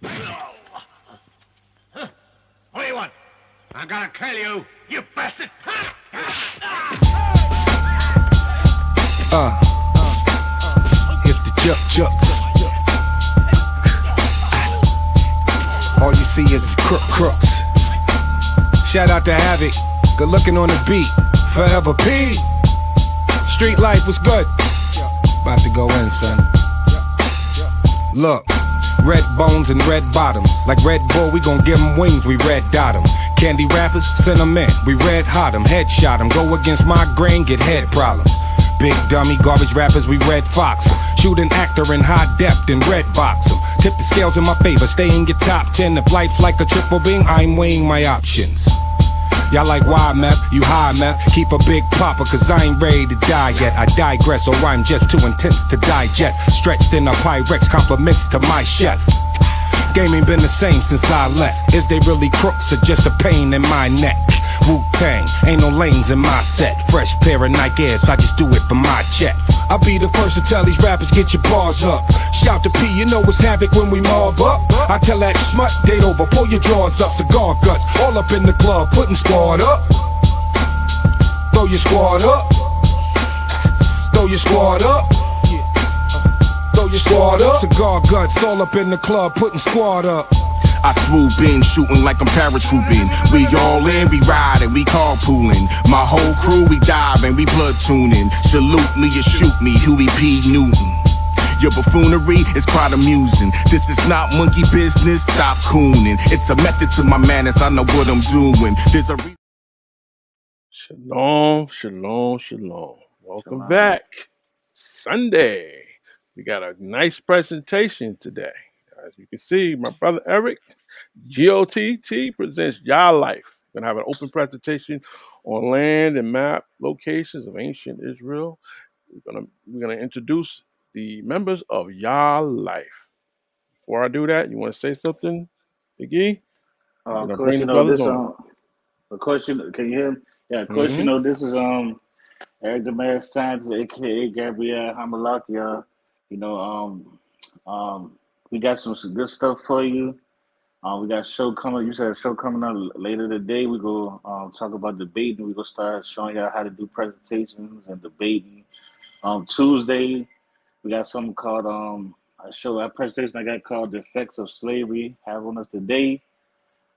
What do you want? I'm gonna kill you, you bastard! Here's the juk. All you see is crooks. Shout out to Havoc, good looking on the beat. Forever P. Street life was good. About to go in, son. Look, red bones and red bottoms. Like Red Bull, we gon' give 'em wings, we red dot 'em. Candy rappers, send 'em in, we red hot 'em. Headshot 'em, go against my grain, get head problems. Big dummy, garbage rappers, we red fox 'em. Shoot an actor in high depth and red box 'em. Tip the scales in my favor, stay in your top 10. If life's like a triple beam, I'm weighing my options. Y'all like wide map, you high map. Keep a big popper, cause I ain't ready to die yet. I digress, or I'm just too intense to digest. Stretched in a Pyrex, compliments to my chef. Game ain't been the same since I left. Is they really crooks or just a pain in my neck? Wu-Tang, ain't no lanes in my set. Fresh pair of Nike Airs, I just do it for my check. I'll be the first to tell these rappers, get your bars up. Shout to P, you know it's havoc when we mob up. I tell that smut, date over, pull your drawers up. Cigar guts, all up in the club, putting squad up. Throw your squad up. Throw your squad up. Throw your squad up. Cigar guts, all up in the club, putting squad up. I swoop in, shooting like I'm paratrooping. We all in, we riding, we carpooling. My whole crew, we diving, we platooning. Salute me or shoot me, Huey P. Newton. Your buffoonery is quite amusing. This is not monkey business, stop cooning. It's a method to my madness, I know what I'm doing. There's a Shalom. Welcome back. Sunday. We got a nice presentation today. As you can see, my brother Eric, GOTT presents Yahlife. We're going to have an open presentation on land and map locations of ancient Israel. We're gonna introduce the members of Yahlife. Before I do that, you want to say something, Iggy? Of course, you know this. Of course, can you hear me? Yeah, of course, you know this is Eric the Mad Scientist, aka Gabrielle Hamalakia. You know, we got some good stuff for you. We got a show coming. You said a show coming up later today. We go talk about debating. We go start showing y'all how to do presentations and debating. Tuesday, we got something called a presentation I got called "The Effects of Slavery" have on us today.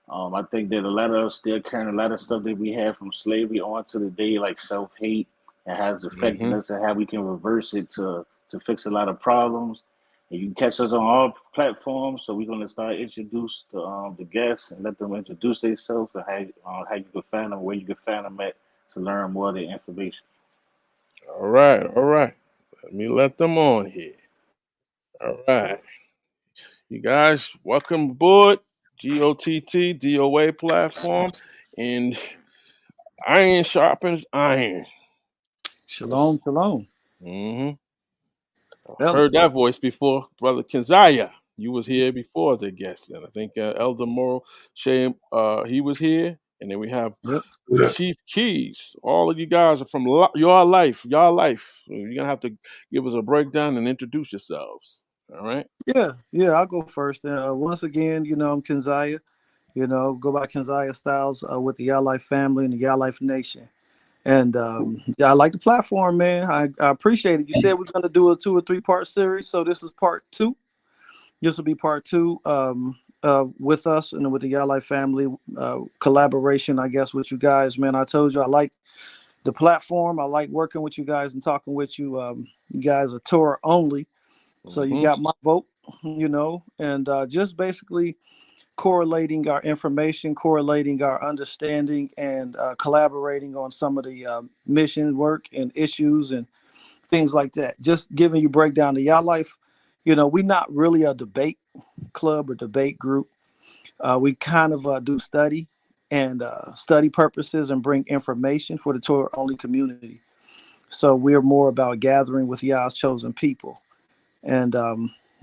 I think that a lot of us still carrying a lot of stuff that we had from slavery on to today, like self-hate, and has affected us, and how we can reverse it to fix a lot of problems. And you can catch us on all platforms. So we're going to start introduce the guests and let them introduce themselves and how you can find them, where you can find them at to learn more of the information. All right. Let me let them on here. All right. You guys, welcome aboard GOTT DOA platform, and iron sharpens iron. Shalom. I heard that voice before, Brother Kenzaya. You was here before the guest, and I think Elder Morrow Shane, he was here, and then we have Chief Keys. All of you guys are from your life. So you're gonna have to give us a breakdown and introduce yourselves. All right. Yeah, I'll go first. Once again, you know, I'm Kenzaya. You know, go by Kenzaya Styles with the Yahlife family and the Yahlife Nation. And I like the platform, man. I appreciate it. You said we're going to do a 2 or 3 part series, so this is part 2. This will be part 2 with us and with the Yahlife family collaboration, I guess, with you guys, man. I told you I like the platform. I like working with you guys and talking with you. You guys are Torah only, so you got my vote, you know, and just basically correlating our information, correlating our understanding, and collaborating on some of the mission work and issues and things like that. Just giving you breakdown of Yahlife. You know, we're not really a debate club or debate group. We kind of do study and study purposes and bring information for the Torah only community. So we're more about gathering with Yah's chosen people and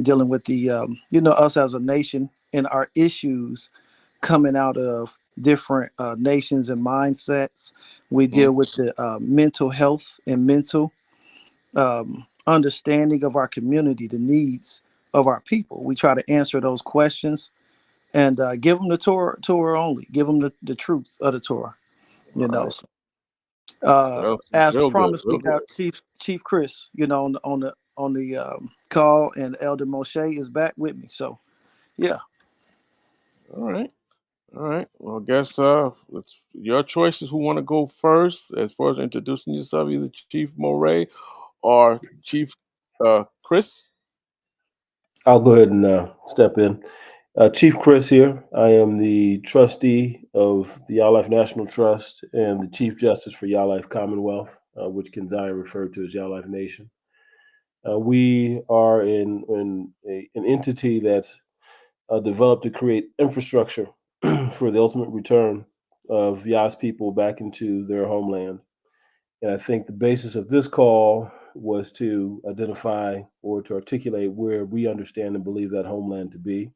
dealing with the, you know, us as a nation and our issues coming out of different nations and mindsets. We deal with the mental health and mental understanding of our community, the needs of our people. We try to answer those questions and give them the Torah only. Give them the truth of the Torah. You know. Right. So, Well, as real good, promised, real we good. got Chief Chris. You know, on the call, and Elder Moshe is back with me. So, yeah. All right. All right. Well, I guess it's your choices who want to go first as far as introducing yourself, either Chief Moray or Chief Chris. I'll go ahead and step in. Chief Chris here. I am the trustee of the Yahlife National Trust and the Chief Justice for Yahlife Commonwealth, which Kenzai referred to as Yahlife Nation. We are an entity that's developed to create infrastructure for the ultimate return of Yah's people back into their homeland. And I think the basis of this call was to identify or to articulate where we understand and believe that homeland to be.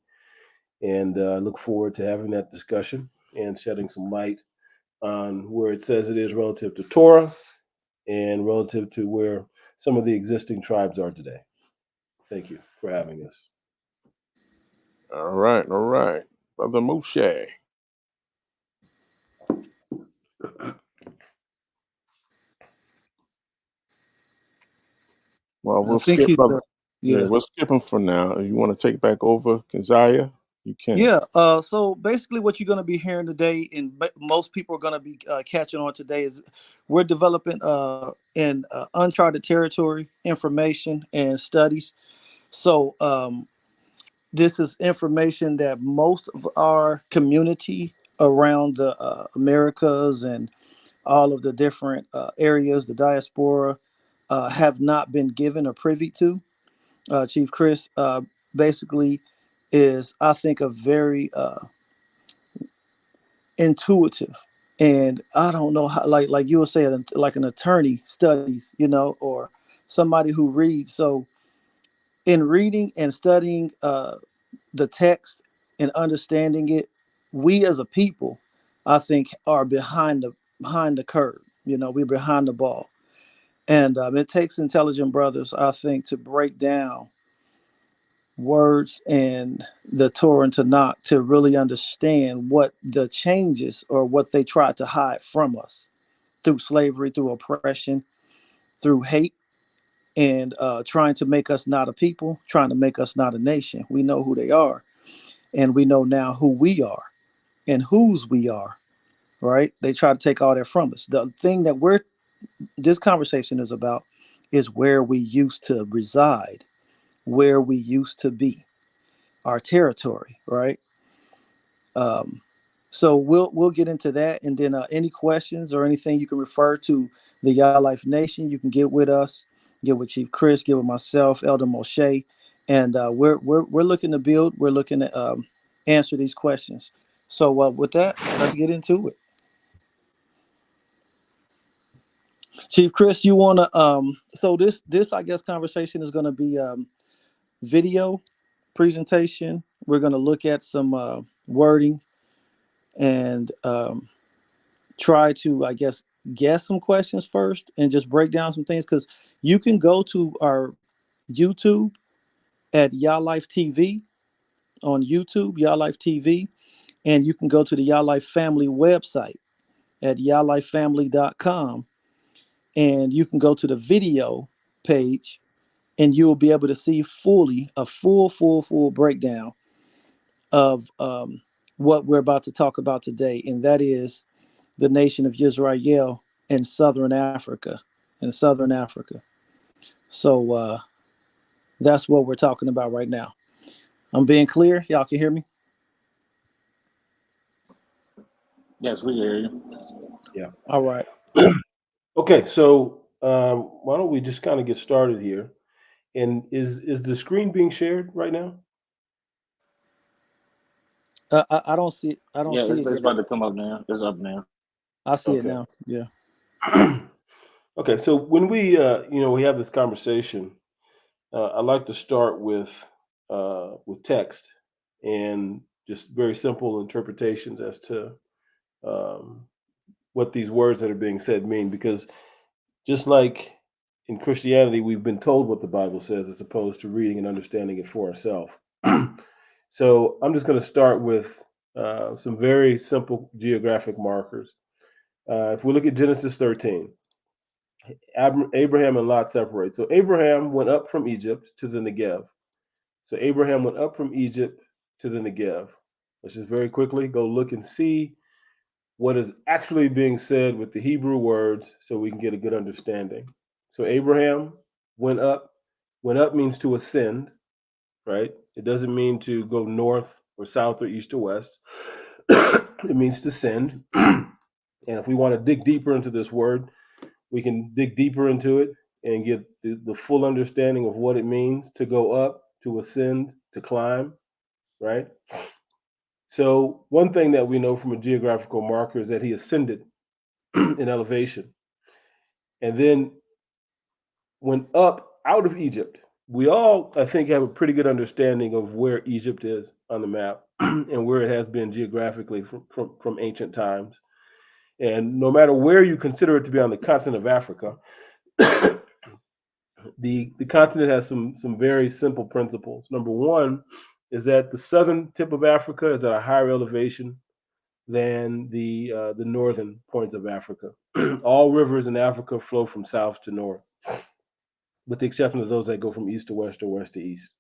And I look forward to having that discussion and shedding some light on where it says it is relative to Torah and relative to where some of the existing tribes are today. Thank you for having us. All right. All right. Brother Moshe. Well, I we'll think skip he's brother. Yeah, yeah. we'll skip him for now. If you want to take back over, Keziah, you can. Yeah. So basically, what you're going to be hearing today, and most people are going to be catching on today, is we're developing in uncharted territory information and studies. So this is information that most of our community around the Americas and all of the different areas, the diaspora, have not been given or privy to. Chief Chris basically is, I think, a very intuitive, and I don't know how, like you were saying, like an attorney studies, you know, or somebody who reads. So in reading and studying the text and understanding it, we as a people, I think, are behind the curve. You know, we're behind the ball, and it takes intelligent brothers, I think, to break down words and the Torah and Tanakh to really understand what the changes or what they tried to hide from us through slavery, through oppression, through hate, and trying to make us not a people, trying to make us not a nation. We know who they are, and we know now who we are and whose we are, right? They try to take all that from us. The thing that this conversation is about is where we used to reside, where we used to be, our territory, right? Um, so we'll get into that, and then any questions or anything you can refer to the Yahlife Nation. You can get with us, get with Chief Chris, get with myself, Elder Moshe, and we're looking to build. We're looking to answer these questions. So with that, let's get into it. Chief Chris, you want to so this I guess conversation is going to be video presentation. We're going to look at some wording and try to, I guess some questions first and just break down some things, because you can go to our YouTube at Yahlife TV on YouTube, Yahlife TV, and you can go to the Yahlife Family website at yahlifefamily.com, and you can go to the video page, and you will be able to see fully a full breakdown of what we're about to talk about today, and that is the nation of Israel in Southern Africa. So that's what we're talking about right now. I'm being clear. Y'all can hear me? Yes, we hear you. Yeah. All right. Okay, so why don't we just kind of get started here? And is the screen being shared right now? I don't see it. I don't Yeah, see it it's yet. about to come up now. It's up now. I see it Okay. now. Yeah. Okay, so when we we have this conversation, I like to start with text and just very simple interpretations as to what these words that are being said mean, because just like in Christianity, we've been told what the Bible says as opposed to reading and understanding it for ourselves. So I'm just going to start with some very simple geographic markers. If we look at Genesis 13, Abraham and Lot separate. So Abraham went up from Egypt to the Negev. So Abraham went up from Egypt to the Negev. Let's just very quickly go look and see what is actually being said with the Hebrew words so we can get a good understanding. So Abraham went up. Went up means to ascend, right? It doesn't mean to go north or south or east or west. It means to ascend. And if we want to dig deeper into this word, we can dig deeper into it and get the full understanding of what it means to go up, to ascend, to climb, right? So one thing that we know from a geographical marker is that he ascended in elevation and then went up out of Egypt. We all, I think, have a pretty good understanding of where Egypt is on the map and where it has been geographically from ancient times. And no matter where you consider it to be on the continent of Africa, the continent has some very simple principles. Number one is that the southern tip of Africa is at a higher elevation than the northern points of Africa. All rivers in Africa flow from south to north, with the exception of those that go from east to west or west to east,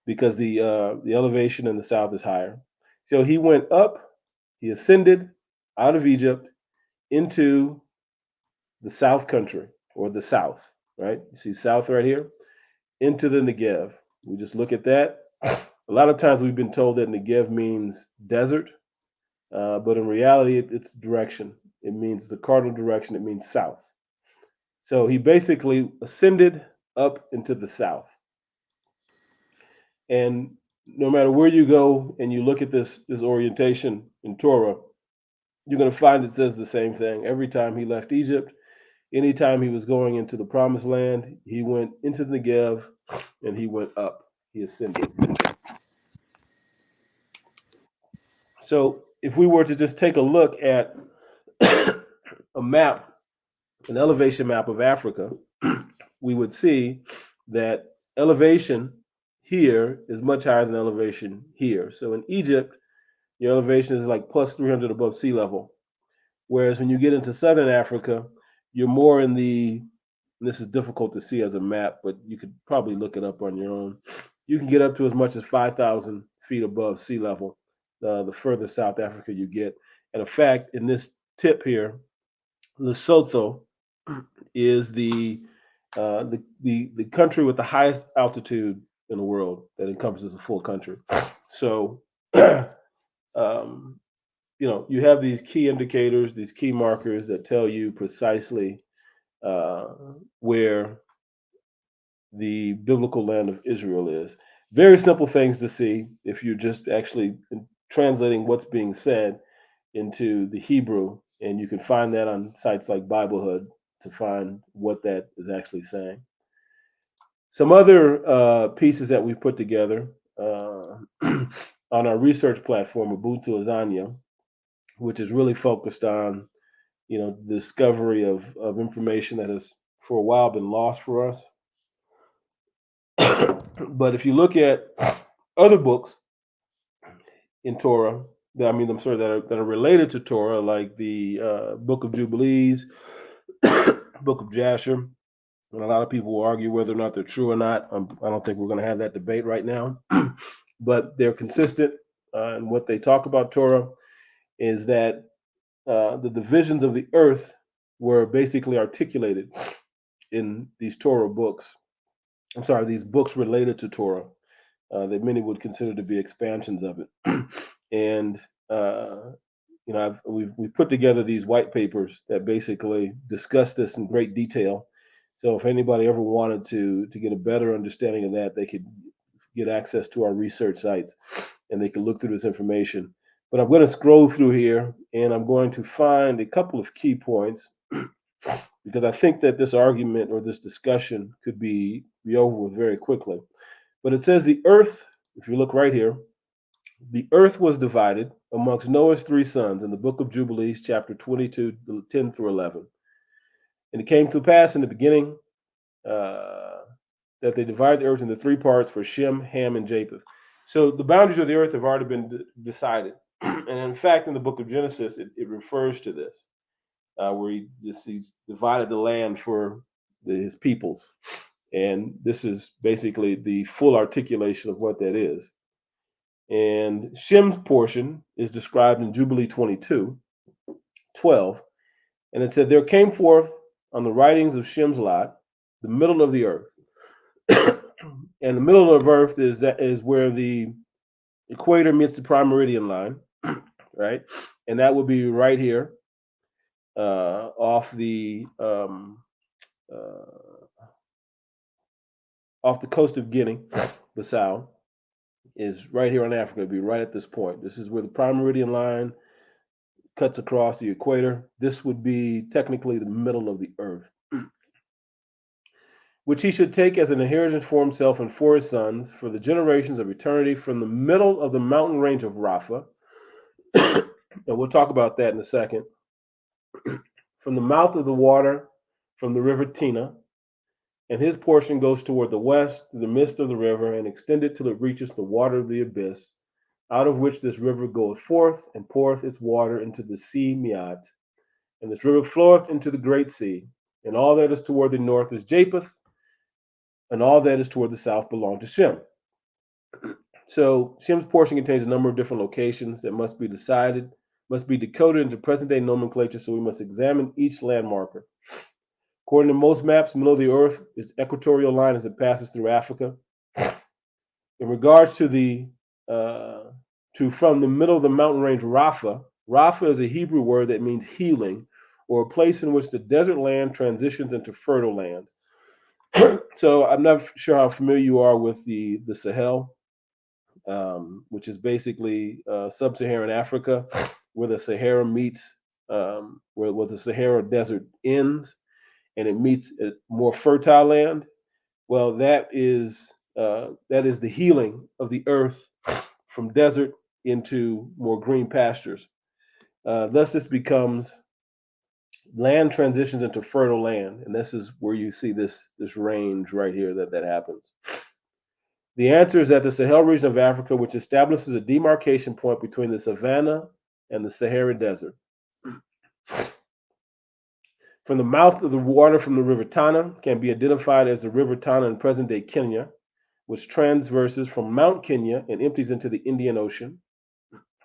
because the elevation in the south is higher. So he went up, he ascended out of Egypt into the south country, or the south, right? You see south right here, into the Negev. We just look at that. A lot of times we've been told that Negev means desert, but in reality, it's direction. It means the cardinal direction. It means south. So he basically ascended up into the south. And no matter where you go and you look at this orientation in Torah, you're going to find it says the same thing. Every time he left Egypt, anytime he was going into the promised land, he went into the Negev and he went up. He ascended. So if we were to just take a look at a map, an elevation map of Africa, we would see that elevation here is much higher than elevation here. So in Egypt, your elevation is like plus 300 above sea level. Whereas when you get into southern Africa, you're more in the, and this is difficult to see as a map, but you could probably look it up on your own. You can get up to as much as 5,000 feet above sea level, the further South Africa you get. And in fact, in this tip here, Lesotho is the country with the highest altitude in the world that encompasses a full country. So, you have these key indicators, these key markers that tell you precisely where the biblical land of Israel is. Very simple things to see if you're just actually translating what's being said into the Hebrew, and you can find that on sites like Biblehood to find what that is actually saying. Some other pieces that we've put together on our research platform, Ubuntu Lasagna, which is really focused on, the discovery of information that has for a while been lost for us. But if you look at other books in Torah, that are related to Torah, like the Book of Jubilees, Book of Jasher, and a lot of people will argue whether or not they're true or not. I don't think we're going to have that debate right now, but they're consistent in what they talk about Torah is that the divisions of the earth were basically articulated in these Torah books. These books related to Torah that many would consider to be expansions of it. And we've put together these white papers that basically discuss this in great detail. So if anybody ever wanted to get a better understanding of that, they could get access to our research sites and they can look through this information. But I'm going to scroll through here and I'm going to find a couple of key points because I think that this argument or this discussion could be over with very quickly. But it says the earth, if you look right here, the earth was divided amongst Noah's 3 sons in the book of Jubilees, chapter 22, 10 through 11. And it came to pass in the beginning that they divided the earth into three parts for Shem, Ham, and Japheth. So the boundaries of the earth have already been decided. And in fact, in the book of Genesis, it refers to this, where he's divided the land for his peoples. And this is basically the full articulation of what that is. And Shem's portion is described in Jubilee 22:12. And it said, there came forth on the writings of Shem's lot, the middle of the earth. And the middle of earth is where the equator meets the prime meridian line, right? And that would be right here, off the coast of Guinea, Bissau, is right here in Africa. It'd be right at this point. This is where the prime meridian line cuts across the equator. This would be technically the middle of the earth, which he should take as an inheritance for himself and for his sons, for the generations of eternity, from the middle of the mountain range of Rapha. And we'll talk about that in a second. From the mouth of the water, from the river Tina, and his portion goes toward the west, to the midst of the river, and extended till it reaches the water of the abyss, out of which this river goeth forth, and poureth its water into the sea Miat. And this river floweth into the great sea, and all that is toward the north is Japheth, and all that is toward the south belong to Shem. So Shem's portion contains a number of different locations that must be decoded into present-day nomenclature, so we must examine each landmarker. According to most maps, the middle of the earth is equatorial line as it passes through Africa. In regards to from the middle of the mountain range Rapha, Rapha is a Hebrew word that means healing, or a place in which the desert land transitions into fertile land. So I'm not sure how familiar you are with the Sahel, which is basically sub-Saharan Africa, where the Sahara meets, where the Sahara desert ends, and it meets a more fertile land. Well, that is the healing of the earth from desert into more green pastures. Thus, this becomes land transitions into fertile land, and this is where you see this range right here that happens. The answer is that the Sahel region of Africa, which establishes a demarcation point between the savanna and the Sahara desert. From the mouth of the water from the river Tana can be identified as the river Tana in present-day Kenya, which transverses from Mount Kenya and empties into the Indian Ocean.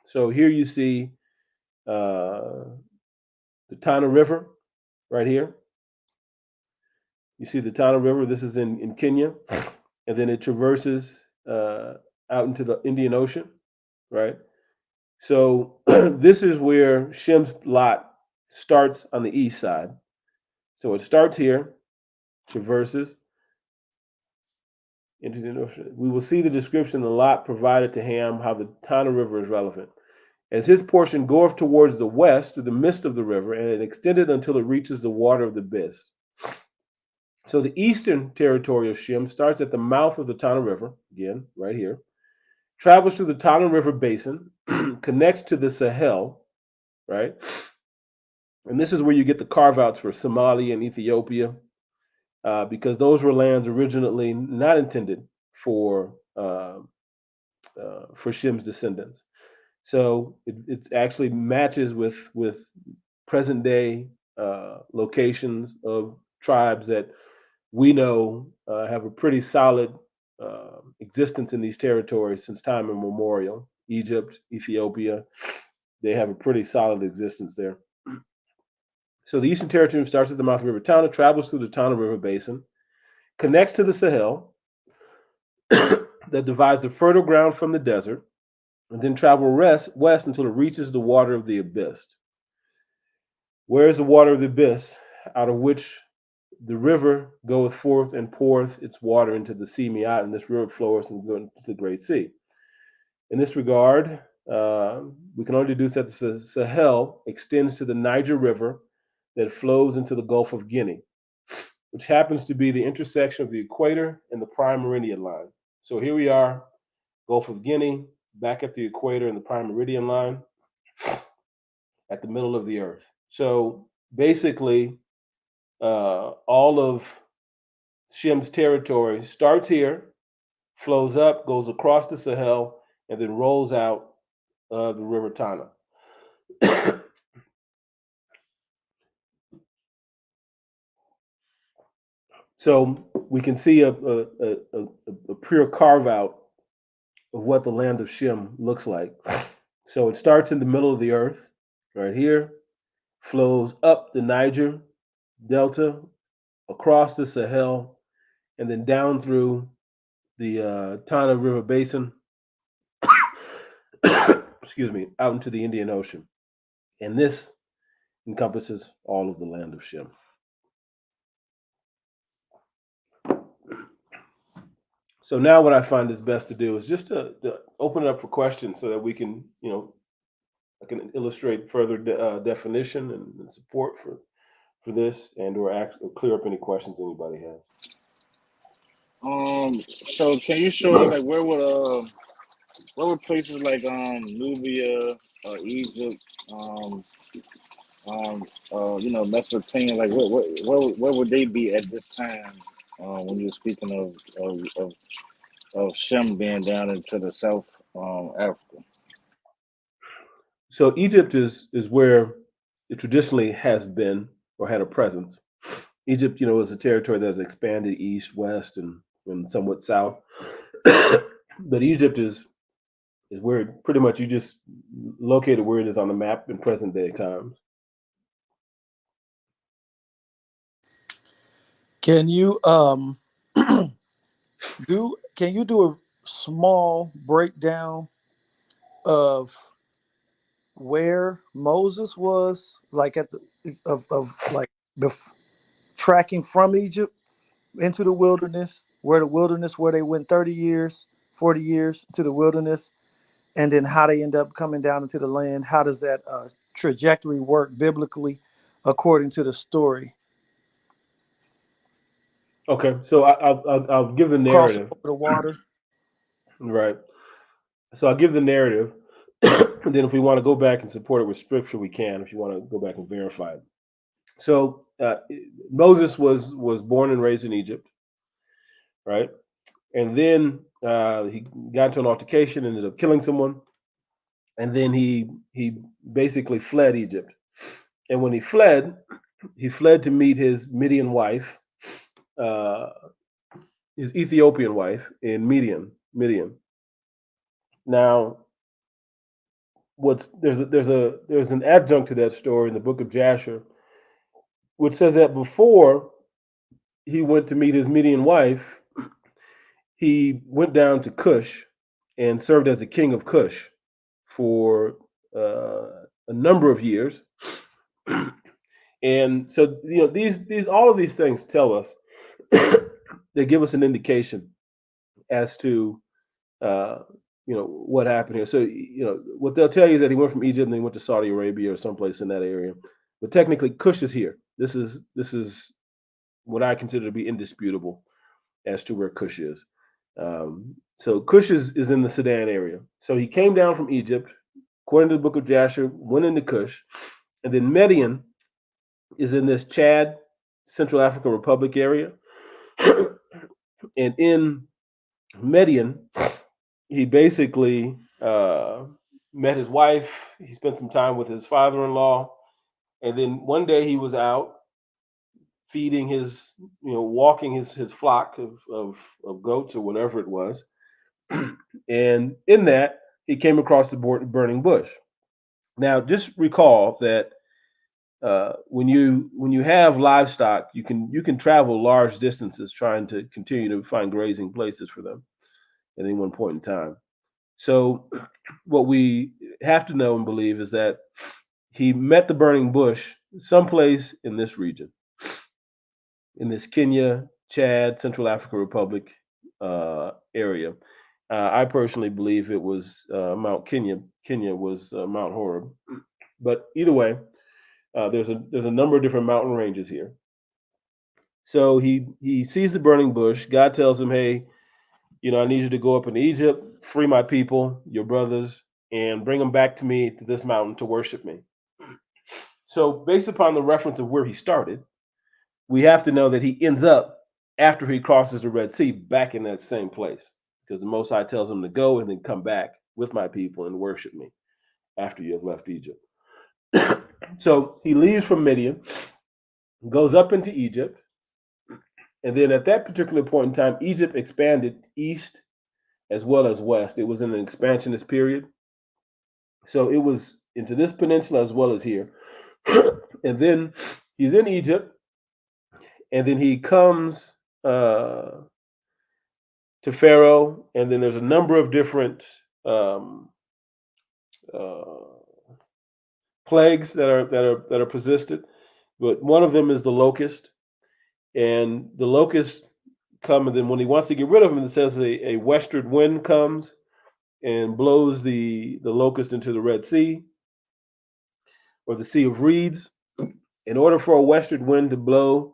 So here you see the Tana River right here. You see the Tana River. This is in Kenya. And then it traverses out into the Indian Ocean, right? So this is where Shem's lot starts on the east side. So it starts here, traverses into the ocean. We will see the description of the lot provided to Ham, how the Tana River is relevant. As his portion goeth towards the west through the midst of the river, and it extended until it reaches the water of the abyss. So the eastern territory of Shem starts at the mouth of the Tana River, again, right here, travels through the Tana River basin, connects to the Sahel, right? And this is where you get the carve-outs for Somalia and Ethiopia, because those were lands originally not intended for Shem's descendants. So it actually matches with present-day locations of tribes that we know have a pretty solid existence in these territories since time immemorial. Egypt, Ethiopia, they have a pretty solid existence there. So the Eastern Territory starts at the mouth of the River Tana, travels through the Tana River Basin, connects to the Sahel, that divides the fertile ground from the desert, and then travel west until it reaches the water of the abyss. Where is the water of the abyss, out of which the river goeth forth and poureth its water into the sea Miat, and this river flows into the Great Sea. In this regard, we can only deduce that the Sahel extends to the Niger River that flows into the Gulf of Guinea, which happens to be the intersection of the equator and the prime meridian line. So here we are, Gulf of Guinea, back at the equator and the prime meridian line, at the middle of the earth. So basically, all of Shem's territory starts here, flows up, goes across the Sahel, and then rolls out the River Tana. So we can see a pure carve out of what the land of Shem looks like. So it starts in the middle of the earth, right here, flows up the Niger Delta, across the Sahel, and then down through the Tana River Basin, excuse me, out into the Indian Ocean. And this encompasses all of the land of Shem. So now what I find is best to do is just to open it up for questions so that we can, I can illustrate further definition and support for this, and or clear up any questions anybody has. So can you show us like where would places like Nubia, Egypt, Mesopotamia, like where would they be at this time when you're speaking of Shem being down into the South Africa? So Egypt is where it traditionally has been or had a presence. Egypt, is a territory that has expanded east, west, and somewhat south. But Egypt is where pretty much you just located where it is on the map in present day times. Can you do a small breakdown of where Moses was, like at the tracking from Egypt into the wilderness, where they went 30 years, 40 years to the wilderness, and then how they end up coming down into the land? How does that trajectory work biblically according to the story? Okay, so I'll give the narrative. Crossing over the water. Right. So I'll give the narrative. And then if we want to go back and support it with scripture, we can, if you want to go back and verify it. So Moses was born and raised in Egypt, right? And then he got into an altercation, ended up killing someone. And then he basically fled Egypt. And when he fled to meet his Midian wife, his Ethiopian wife in Midian. Now, there's an adjunct to that story in the book of Jasher, which says that before he went to meet his Midian wife, he went down to Cush and served as the king of Cush for a number of years. And so, these all of these things tell us, they give us an indication as to what happened here. So, what they'll tell you is that he went from Egypt and he went to Saudi Arabia or someplace in that area. But technically, Cush is here. This is what I consider to be indisputable as to where Cush is. So Cush is in the Sudan area. So he came down from Egypt, according to the book of Jasher, went into Cush, and then Midian is in this Chad, Central African Republic area. And in Midian, he basically met his wife. He spent some time with his father-in-law. And then one day he was out feeding his, walking his flock of goats or whatever it was. And in that, he came across the burning bush. Now, just recall that when you have livestock, you can travel large distances trying to continue to find grazing places for them at any one point in time. So what we have to know and believe is that he met the burning bush someplace in this region, in this Kenya, Chad, Central African Republic area. I personally believe it was Mount Kenya. Kenya was Mount Horeb. But either way, there's a number of different mountain ranges here. So he sees the burning bush. God tells him, hey, I need you to go up into Egypt, free my people, your brothers, and bring them back to me to this mountain to worship me. So based upon the reference of where he started, we have to know that he ends up after he crosses the Red Sea back in that same place, because the Most High tells him to go and then come back with my people and worship me after you have left Egypt. So he leaves from Midian, goes up into Egypt, and then at that particular point in time, Egypt expanded east as well as west. It was in an expansionist period. So it was into this peninsula as well as here. And then he's in Egypt, and then he comes to Pharaoh, and then there's a number of different plagues that are persisted, but one of them is the locust, and the locust come, and then when he wants to get rid of them, it says a westward wind comes and blows the locust into the Red Sea or the Sea of Reeds. In order for a westward wind to blow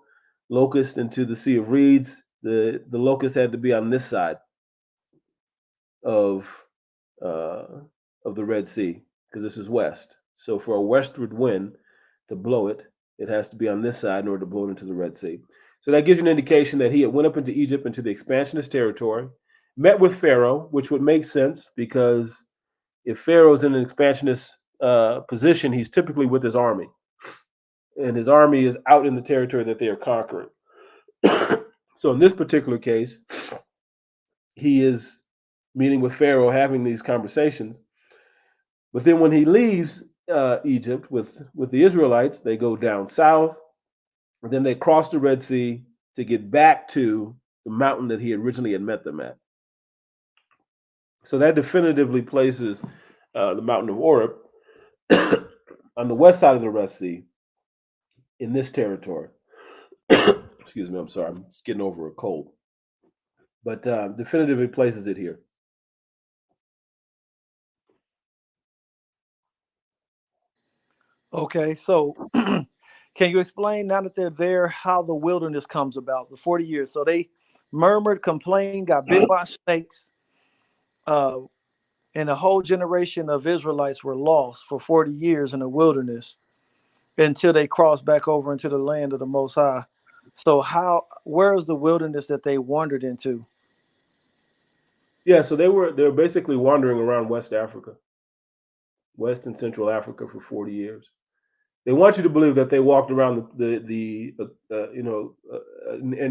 locust into the Sea of Reeds, the locust had to be on this side of the Red Sea, because this is west. So for a westward wind to blow it, it has to be on this side in order to blow it into the Red Sea. So that gives you an indication that he had went up into Egypt, into the expansionist territory, met with Pharaoh, which would make sense, because if Pharaoh's in an expansionist position, he's typically with his army, and his army is out in the territory that they are conquering. So in this particular case, he is meeting with Pharaoh, having these conversations. But then when he leaves Egypt with the Israelites, they go down south, and then they cross the Red Sea to get back to the mountain that he originally had met them at. So that definitively places the mountain of Oreb on the west side of the Red Sea in this territory. Excuse me, I'm sorry, I'm just getting over a cold. But definitively places it here. Okay, so can you explain, now that they're there, how the wilderness comes about, the 40 years? So they murmured, complained, got bit by snakes, and a whole generation of Israelites were lost for 40 years in the wilderness until they crossed back over into the land of the Most High. So where is the wilderness that they wandered into? Yeah, so they were basically wandering around West Africa, West and Central Africa for 40 years. They want you to believe that they walked around an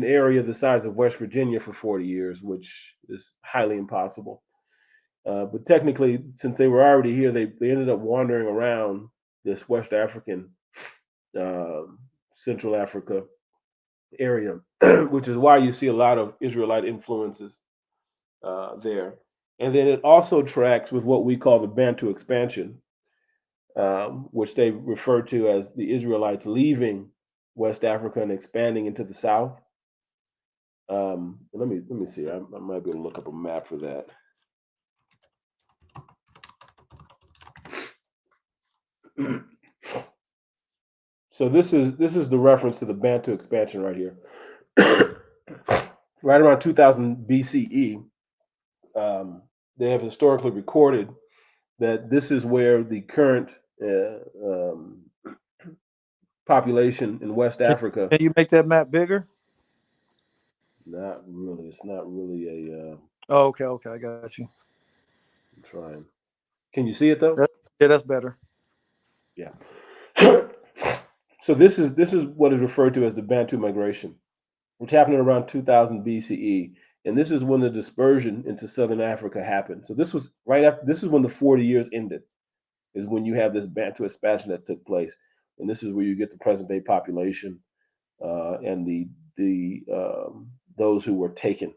area the size of West Virginia for 40 years, which is highly impossible. But technically, since they were already here, they ended up wandering around this West African, Central Africa area, which is why you see a lot of Israelite influences there. And then it also tracks with what we call the Bantu expansion, which they refer to as the Israelites leaving West Africa and expanding into the South. Let me see. I might be able to look up a map for that. So this is the reference to the Bantu expansion right here. Right around 2000 BCE, they have historically recorded that this is where the current population in West Africa. Can you make that map bigger? Not really. It's not really a. Oh, okay, I got you. I'm trying. Can you see it though? Yeah, that's better. Yeah. So this is what is referred to as the Bantu migration, which happened around 2000 BCE, and this is when the dispersion into Southern Africa happened. So this was right after. This is when the 40 years ended. Is when you have this Bantu expansion that took place, and this is where you get the present day population and the those who were taken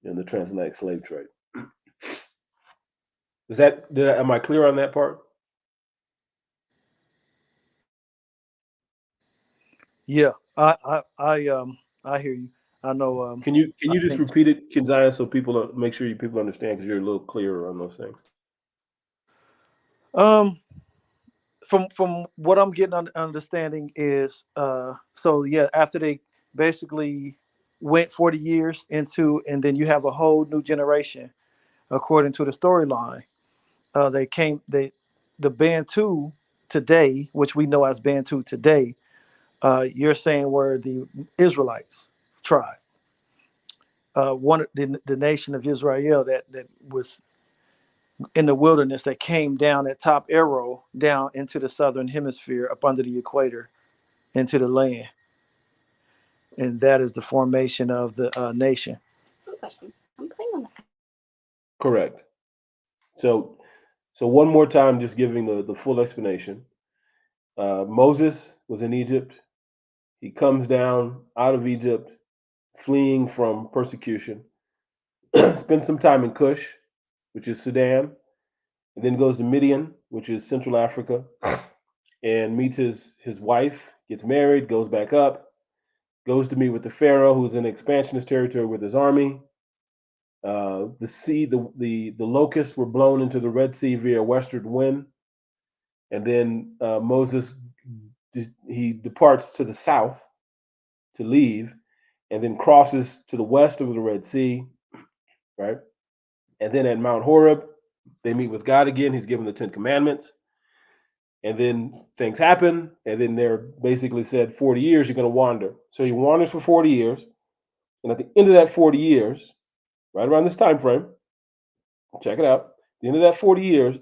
in the transatlantic slave trade. Am I clear on that part? Yeah, I hear you. I know. Can you just repeat it, Kinziah, so people make sure people understand, because you're a little clearer on those things. From what I'm getting understanding is, so yeah, after they basically went 40 years into, and then you have a whole new generation, according to the storyline. The Bantu today, which we know as Bantu today, you're saying were the Israelites tribe. one of the nation of Israel that was in the wilderness, that came down that top arrow down into the southern hemisphere up under the equator into the land, and that is the formation of the nation. Good question. I'm playing on that. Correct. So one more time, just giving the full explanation. Moses was in Egypt. He comes down out of Egypt, fleeing from persecution. Spends some time in Cush, which is Sudan, and then goes to Midian, which is Central Africa, and meets his wife, gets married, goes back up, goes to meet with the Pharaoh, who's in expansionist territory with his army. The locusts were blown into the Red Sea via a westward wind, and then Moses he departs to the south to leave, and then crosses to the west of the Red Sea, right? And then at Mount Horeb, they meet with God again. He's given the 10 Commandments, and then things happen, and then they're basically said 40 years you're going to wander. So he wanders for 40 years, and at the end of that 40 years, right around this time frame, check it out. At the end of that 40 years,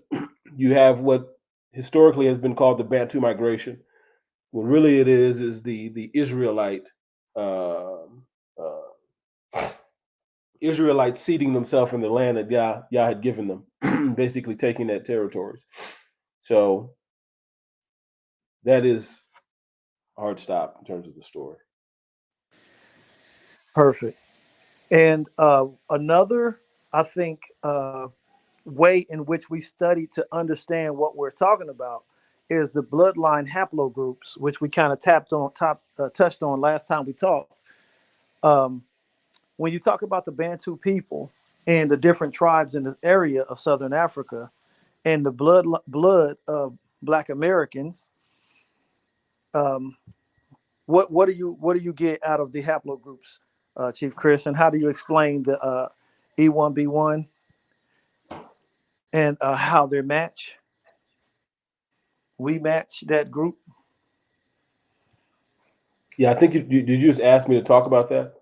you have what historically has been called the Bantu migration. When really it is the Israelite Israelites seeding themselves in the land that Yah had given them, basically taking that territories. So that is a hard stop in terms of the story. Perfect. And another, I think, way in which we study to understand what we're talking about is the bloodline haplogroups, which we kind of touched on last time we talked. When you talk about the Bantu people and the different tribes in the area of Southern Africa and the blood of Black Americans, what do you get out of the haplogroups, Chief Chris, and how do you explain the E1B1 and how they match? We match that group. Yeah, I think did you just ask me to talk about that?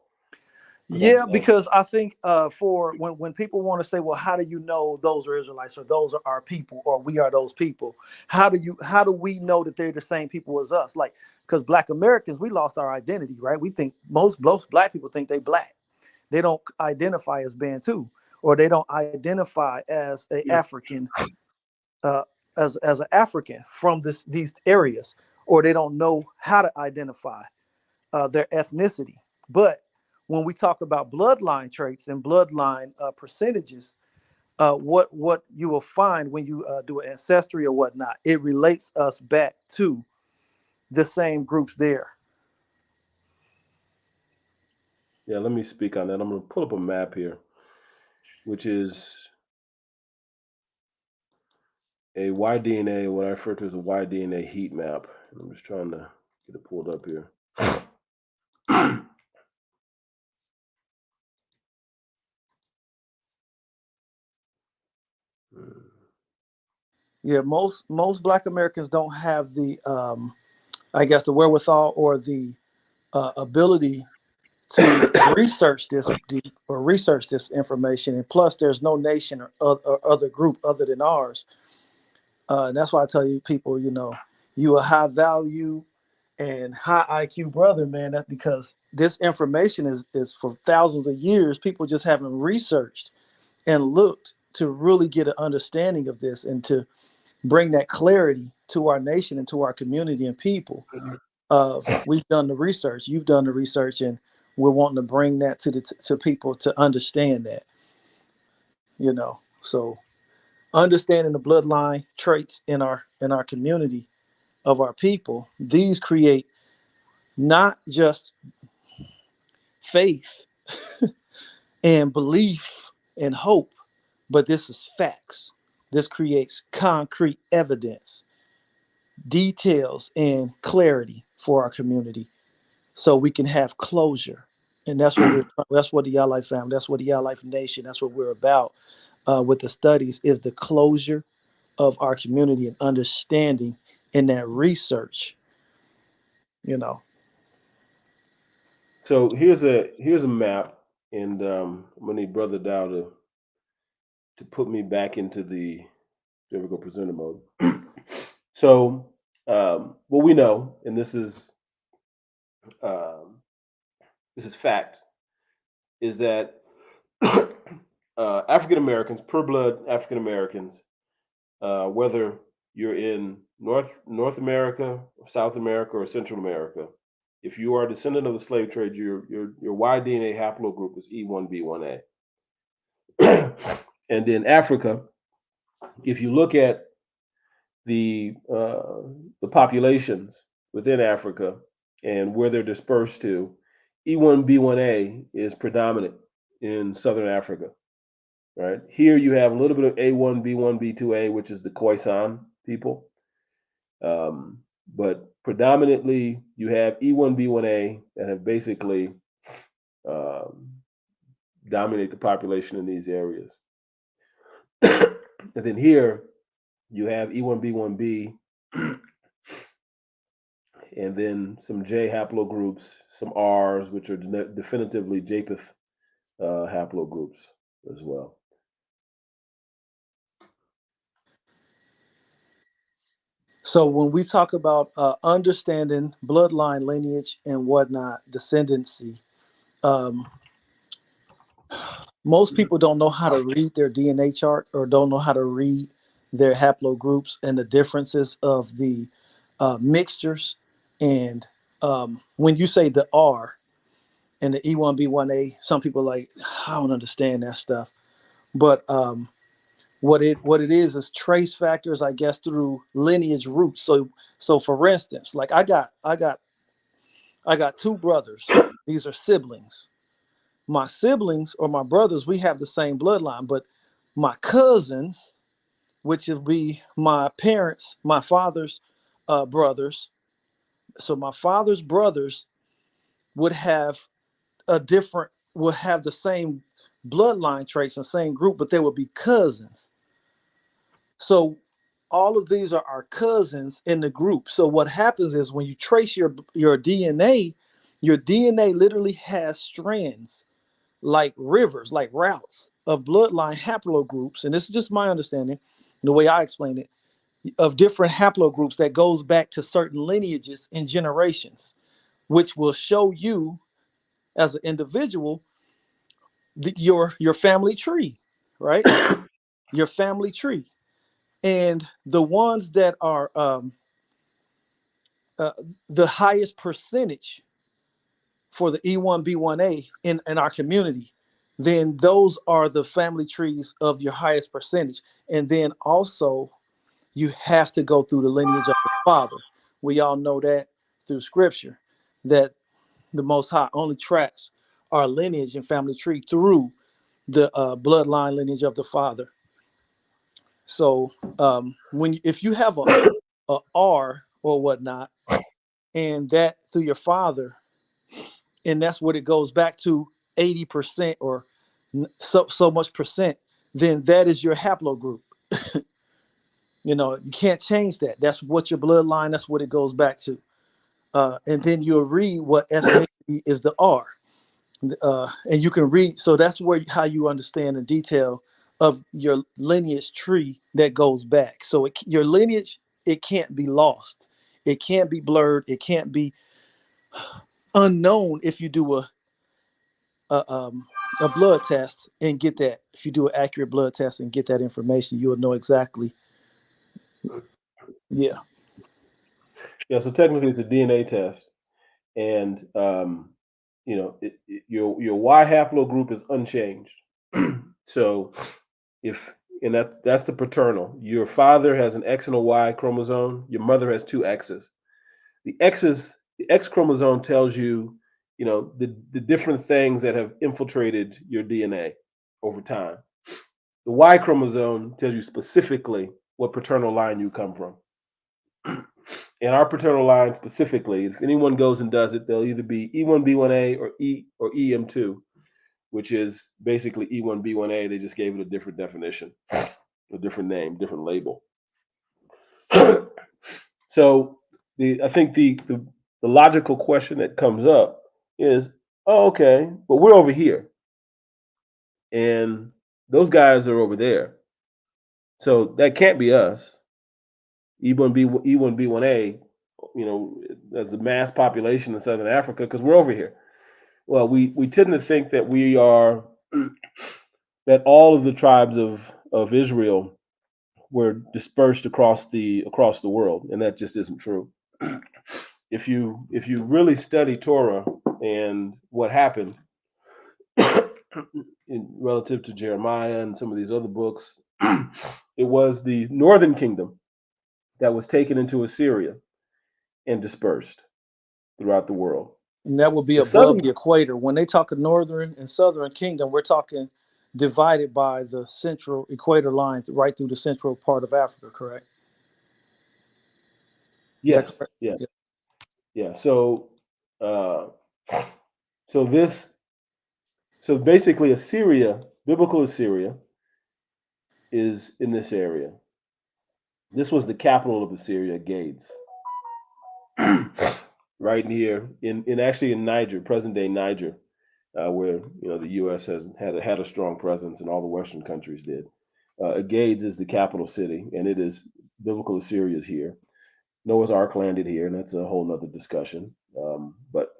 Yeah, because I think for when people want to say, well, how do you know those are Israelites, or those are our people, or we are those people? How do we know that they're the same people as us? Like, because Black Americans, we lost our identity, right? We think most Black people think they Black. They don't identify as Bantu, or they don't identify as a African, as an African from these areas, or they don't know how to identify their ethnicity. But when we talk about bloodline traits and bloodline percentages, what you will find when you do an ancestry or whatnot, it relates us back to the same groups there. Yeah, let me speak on that. I'm going to pull up a map here, which is a Y-DNA, what I refer to as a Y-DNA heat map. I'm just trying to get it pulled up here. Yeah, most Black Americans don't have the, I guess, the wherewithal or the ability to research this deep or research this information. And plus, there's no nation or other group other than ours. And that's why I tell you people, you a high value and high IQ brother, man. That's because this information is for thousands of years. People just haven't researched and looked to really get an understanding of this and to bring that clarity to our nation and to our community and people. We've done the research, you've done the research, and we're wanting to bring that to people to understand that, so understanding the bloodline traits in our community of our people, these create not just faith and belief and hope, but this is facts. This creates concrete evidence, details, and clarity for our community, so we can have closure. And that's what that's what the Yahlife family, that's what the Yahlife Nation, that's what we're about with the studies, is the closure of our community and understanding in that research. So here's a map, and I'm gonna need Brother Dow to put me back into the there we go presenter mode. So what we know, and um, this is fact, is that African Americans, pure blood African Americans, whether you're in North America, South America, or Central America, if you are a descendant of the slave trade, your Y DNA haplogroup is E1B1A. And in Africa, if you look at the populations within Africa and where they're dispersed to, E1B1A is predominant in Southern Africa. Right here, you have a little bit of A1, B1, B2A, which is the Khoisan people, but predominantly you have E1, B1A that have basically dominate the population in these areas. And then here you have E1, B1B, and then some J haplogroups, some Rs, which are definitively Japheth haplogroups as well. So when we talk about understanding bloodline, lineage, and whatnot, descendancy, most people don't know how to read their DNA chart or don't know how to read their haplogroups and the differences of the mixtures. And when you say the R and the E1B1A, some people are like, I don't understand that stuff. But what it is trace factors, I guess, through lineage roots. So for instance, like I got two brothers. These are siblings. My siblings or my brothers, we have the same bloodline, but my cousins, which would be my parents, my father's brothers. So my father's brothers would have would have the same bloodline traits and same group, but they would be cousins. So all of these are our cousins in the group. So what happens is when you trace your DNA literally has strands like rivers, like routes of bloodline haplogroups. And this is just my understanding, the way I explain it, of different haplogroups that goes back to certain lineages and generations, which will show you as an individual your family tree, right? Your family tree. And the ones that are the highest percentage for the E1B1A in our community, then those are the family trees of your highest percentage. And then also you have to go through the lineage of the father. We all know that through scripture, that the Most High only tracks our lineage and family tree through the bloodline lineage of the father. So if you have a R or whatnot, and that through your father, and that's what it goes back to 80% or so much percent, then that is your haplogroup. You can't change that. That's what your bloodline, that's what it goes back to. And then you'll read what ethnicity is the R. And you can read, so that's how you understand the detail of your lineage tree that goes back. So your lineage, it can't be lost. It can't be blurred. It can't be unknown if you do a blood test and get that. If you do an accurate blood test and get that information, you'll know exactly. Yeah. Yeah. So technically, it's a DNA test, and your Y haplogroup is unchanged. So that's the paternal. Your father has an X and a Y chromosome. Your mother has two X's. The X chromosome tells you, the different things that have infiltrated your DNA over time. The Y chromosome tells you specifically what paternal line you come from. In our paternal line specifically, if anyone goes and does it, they'll either be E1B1A or EM2, which is basically E1B1A. They just gave it a different definition, a different name, different label. So I think the logical question that comes up is, oh, okay, but we're over here. and those guys are over there. So that can't be us. E1B, E1B1A, as a mass population in Southern Africa, because we're over here. Well, we tend to think that we are that all of the tribes of Israel were dispersed across the world, and that just isn't true. If you really study Torah and what happened relative to Jeremiah and some of these other books, it was the northern kingdom that was taken into Assyria and dispersed throughout the world. And that would be above the equator. When they talk of northern and southern kingdom, we're talking divided by the central equator line right through the central part of Africa, correct? Yes. Correct? Yes. Yeah. So basically Assyria, biblical Assyria, is in this area. This was the capital of Assyria, Gades. Right here in Niger, present day Niger, where the U.S. has had a strong presence, and all the Western countries did. Gades is the capital city, and it is biblical Assyria is here. Noah's Ark landed here, and that's a whole nother discussion. But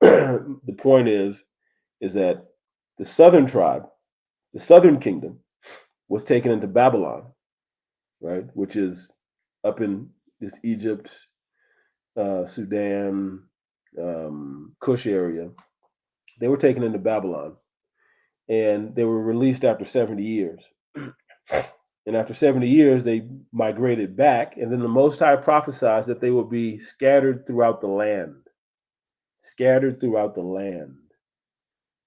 the point is that the southern tribe, the southern kingdom, was taken into Babylon, right, which is up in this Egypt, Sudan, Kush area. They were taken into Babylon, and they were released after 70 years. And after 70 years, they migrated back, and then the Most High prophesied that they would be scattered throughout the land. Scattered throughout the land,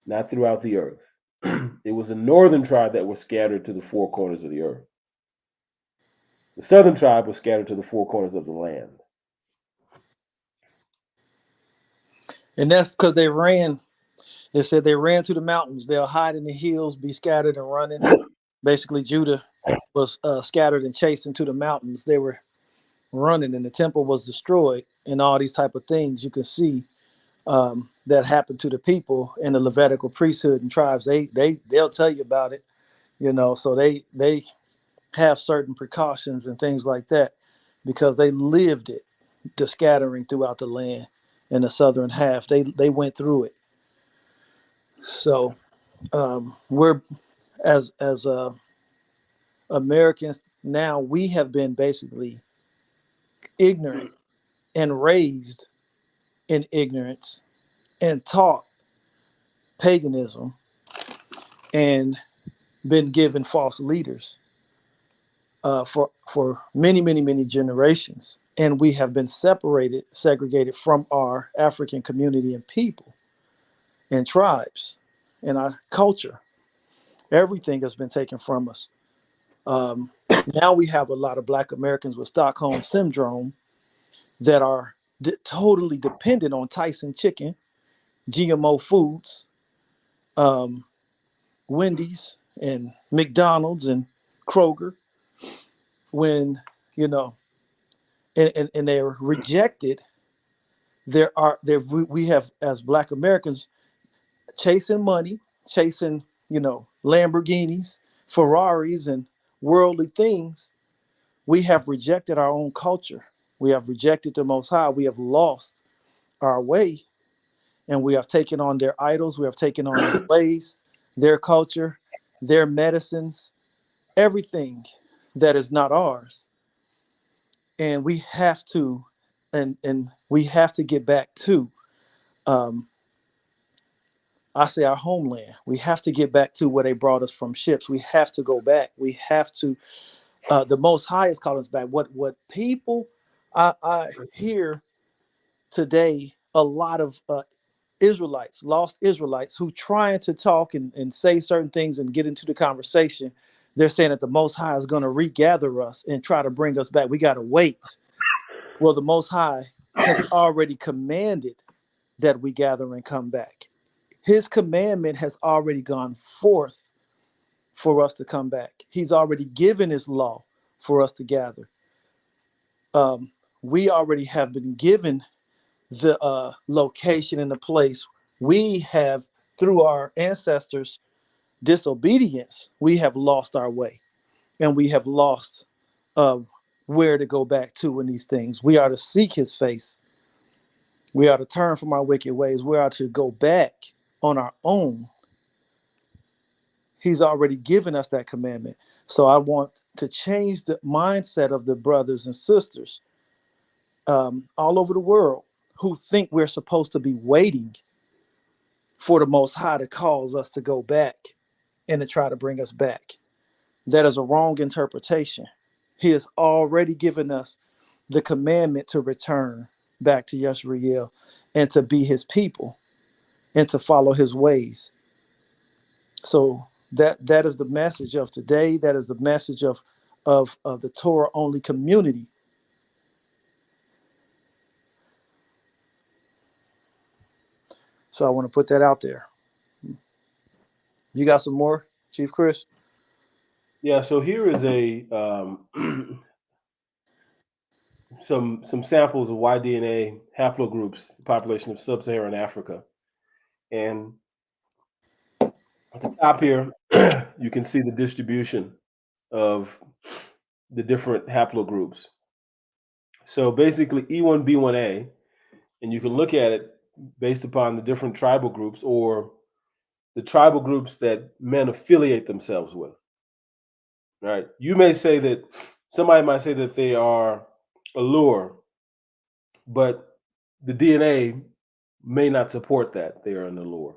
not throughout the earth. It was the northern tribe that was scattered to the four corners of the earth. The southern tribe was scattered to the four corners of the land. And that's because they ran. It said they ran to the mountains. They'll hide in the hills, be scattered and running. Basically, Judah was scattered and chased into the mountains. They were running, and the temple was destroyed, and all these type of things you can see that happened to the people in the Levitical priesthood and tribes. They'll tell you about it, So they have certain precautions and things like that because they lived it, the scattering throughout the land in the southern half. They went through it. So we're as Americans now, we have been basically ignorant and raised in ignorance and taught paganism and been given false leaders for many generations. And we have been segregated from our African community and people and tribes and our culture. Everything has been taken from us. Now we have a lot of Black Americans with Stockholm syndrome that are totally dependent on Tyson chicken, GMO foods, Wendy's and McDonald's and Kroger, when and they're rejected. We have, as Black Americans, chasing money, chasing Lamborghinis, Ferraris, and worldly things. We have rejected our own culture. We have rejected the Most High. We have lost our way, and we have taken on their idols. We have taken on their ways, their culture, their medicines, everything that is not ours. And we have to, and we have to get back to, I say, our homeland. We have to get back to where they brought us from ships. We have to go back. We have to. The Most High is calling us back. What people I hear today, a lot of Israelites, lost Israelites, who trying to talk and say certain things and get into the conversation. They're saying that the Most High is going to regather us and try to bring us back. We got to wait. Well, the Most High has already commanded that we gather and come back. His commandment has already gone forth for us to come back. He's already given his law for us to gather. We already have been given the location and the place. We have, through our ancestors, disobedience, we have lost our way, and we have lost where to go back to in these things. We are to seek his face. We are to turn from our wicked ways. We are to go back on our own. He's already given us that commandment. So I want to change the mindset of the brothers and sisters all over the world who think we're supposed to be waiting for the Most High to cause us to go back and to try to bring us back. That is a wrong interpretation. He has already given us the commandment to return back to Yashriel and to be his people and to follow his ways. So that is the message of today. That is the message of the Torah only community. So I want to put that out there. You got some more, Chief Chris? Yeah. So here is a some samples of Y-DNA haplogroups, the population of sub-Saharan Africa, and at the top here, you can see the distribution of the different haplogroups. So basically, E1B1A, and you can look at it based upon the different tribal groups or the tribal groups that men affiliate themselves with. Right? You may say that somebody might say that they are Allure, but the DNA may not support that they are an Allure.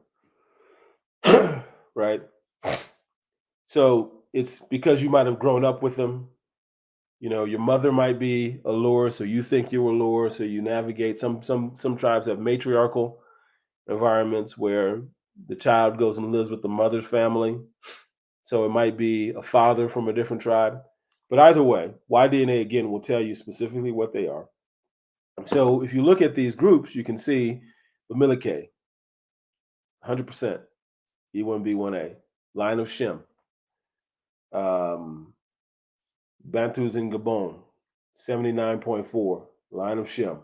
Right? So it's because you might have grown up with them. You know, your mother might be Allure, so you think you're Allure, so you navigate. Some tribes have matriarchal environments where the child goes and lives with the mother's family. So it might be a father from a different tribe. But either way, Y-DNA again will tell you specifically what they are. So if you look at these groups, you can see Bamileke, 100%, E1B1A, line of Shem, Bantus in Gabon, 79.4, line of Shem.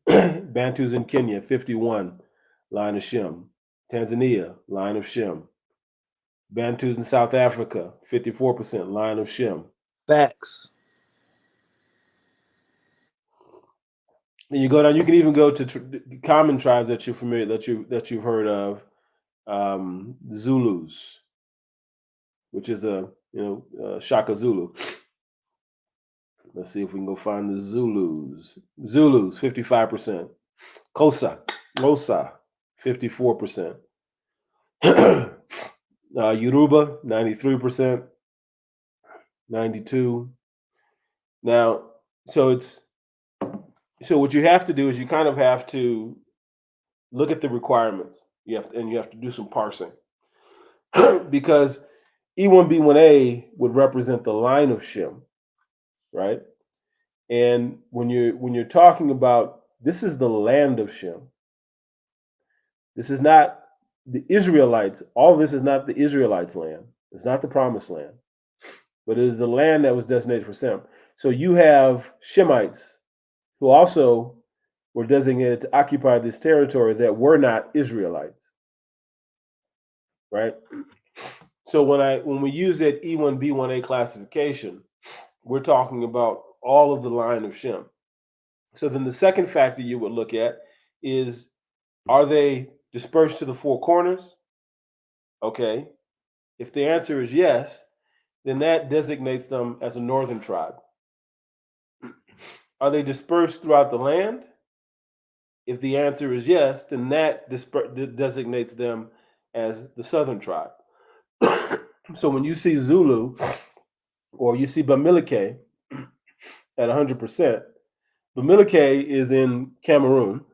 Bantus in Kenya, 51, line of Shem. Tanzania, line of Shem. Bantus in South Africa, 54%, line of Shem. Facts. And you go down. You can even go to common tribes that you're familiar, that you've heard of. Zulus, which is Shaka Zulu. Let's see if we can go find the Zulus. Zulus, 55%. Losa, 54%. Yoruba, 93%. 92. Now, so what you have to do is you kind of have to look at the requirements. You have to do some parsing because E1B1A would represent the line of Shem, right? And when you're talking about, this is the land of Shem. This is not the Israelites. All this is not the Israelites' land. It's not the promised land, but it is the land that was designated for Shem. So you have Shemites who also were designated to occupy this territory that were not Israelites, right? So when we use that E1B1A classification, we're talking about all of the line of Shem. So then the second factor you would look at is, are they dispersed to the four corners? Okay. If the answer is yes, then that designates them as a northern tribe. Are they dispersed throughout the land? If the answer is yes, then that designates them as the southern tribe. So when you see Zulu or you see Bamileke at 100%, Bamileke is in Cameroon.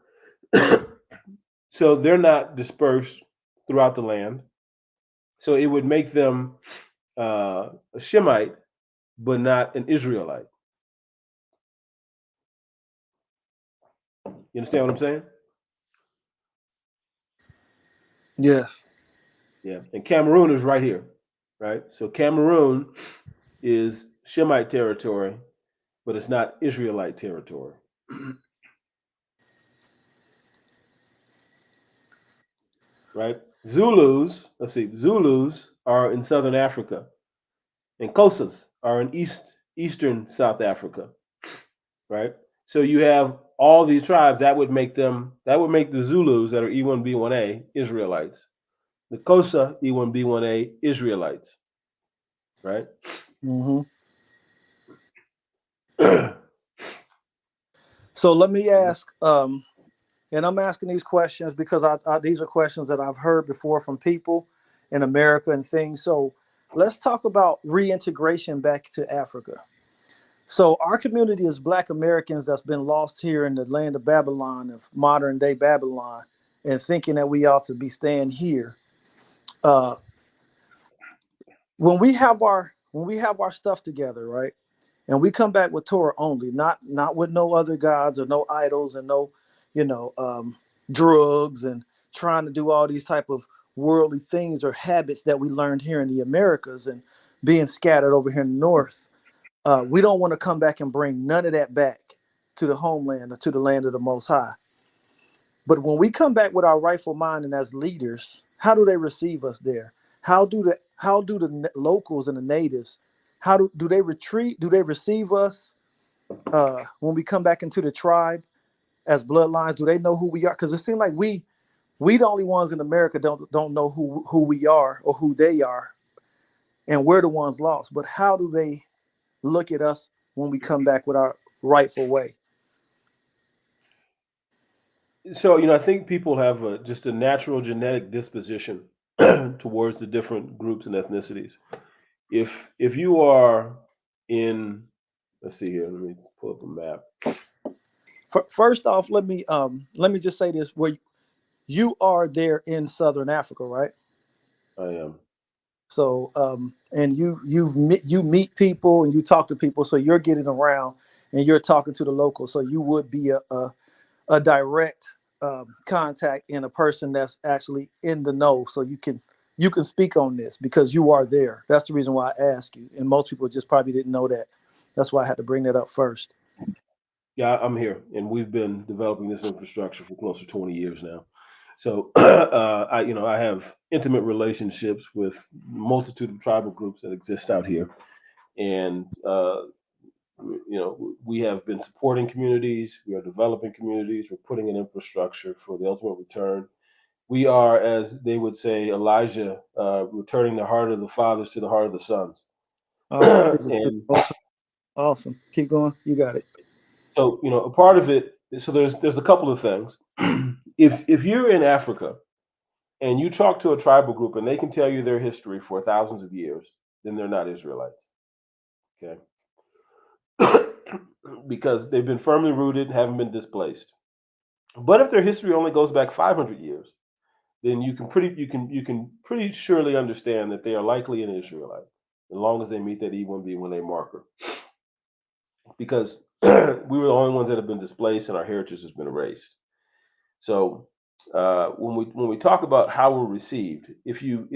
So they're not dispersed throughout the land. So it would make them a Shemite, but not an Israelite. You understand what I'm saying? Yes. Yeah. And Cameroon is right here, right? So Cameroon is Shemite territory, but it's not Israelite territory. Right? Zulus, let's see, Zulus are in southern Africa, and Xhosas are in eastern South Africa, right? So you have all these tribes that would make the Zulus that are E1B1A Israelites, the Xhosa E1B1A Israelites, right? Mm-hmm. So let me ask, and I'm asking these questions because these are questions that I've heard before from people in America and things. So let's talk about reintegration back to Africa. So our community is Black Americans that's been lost here in the land of Babylon, of modern day Babylon, and thinking that we ought to be staying here. Uh, when we have our stuff together, right, and we come back with Torah only, not with no other gods or no idols and no, you know, drugs and trying to do all these type of worldly things or habits that we learned here in the Americas and being scattered over here in the North. We don't want to come back and bring none of that back to the homeland or to the land of the Most High. But when we come back with our rightful mind and as leaders, how do they receive us there? How do the locals and the natives, do they retreat? Do they receive us when we come back into the tribe as bloodlines? Do they know who we are? Because it seems like we the only ones in America don't know who we are or who they are, and we're the ones lost. But how do they look at us when we come back with our rightful way? So, I think people have just a natural genetic disposition towards the different groups and ethnicities. If you are in, let's see here, let me pull up a map. First off, let me just say this: where you are there in Southern Africa, right? I am. So, and you meet people and you talk to people, so you're getting around and you're talking to the locals. So you would be a direct contact in a person that's actually in the know. So you can speak on this because you are there. That's the reason why I ask you. And most people just probably didn't know that. That's why I had to bring that up first. Yeah, I'm here, and we've been developing this infrastructure for close to 20 years now. So, I have intimate relationships with a multitude of tribal groups that exist out here, and we have been supporting communities. We are developing communities. We're putting in infrastructure for the ultimate return. We are, as they would say, Elijah, returning the heart of the fathers to the heart of the sons. And Awesome. Keep going. You got it. so, a part of it. So there's a couple of things. If you're in Africa and you talk to a tribal group and they can tell you their history for thousands of years, then they're not Israelites. Okay. Because they've been firmly rooted and haven't been displaced. But if their history only goes back 500 years, then you can pretty surely understand that they are likely an Israelite, as long as they meet that E1B1A marker. Because we were the only ones that have been displaced and our heritage has been erased. So when we talk about how we're received, if your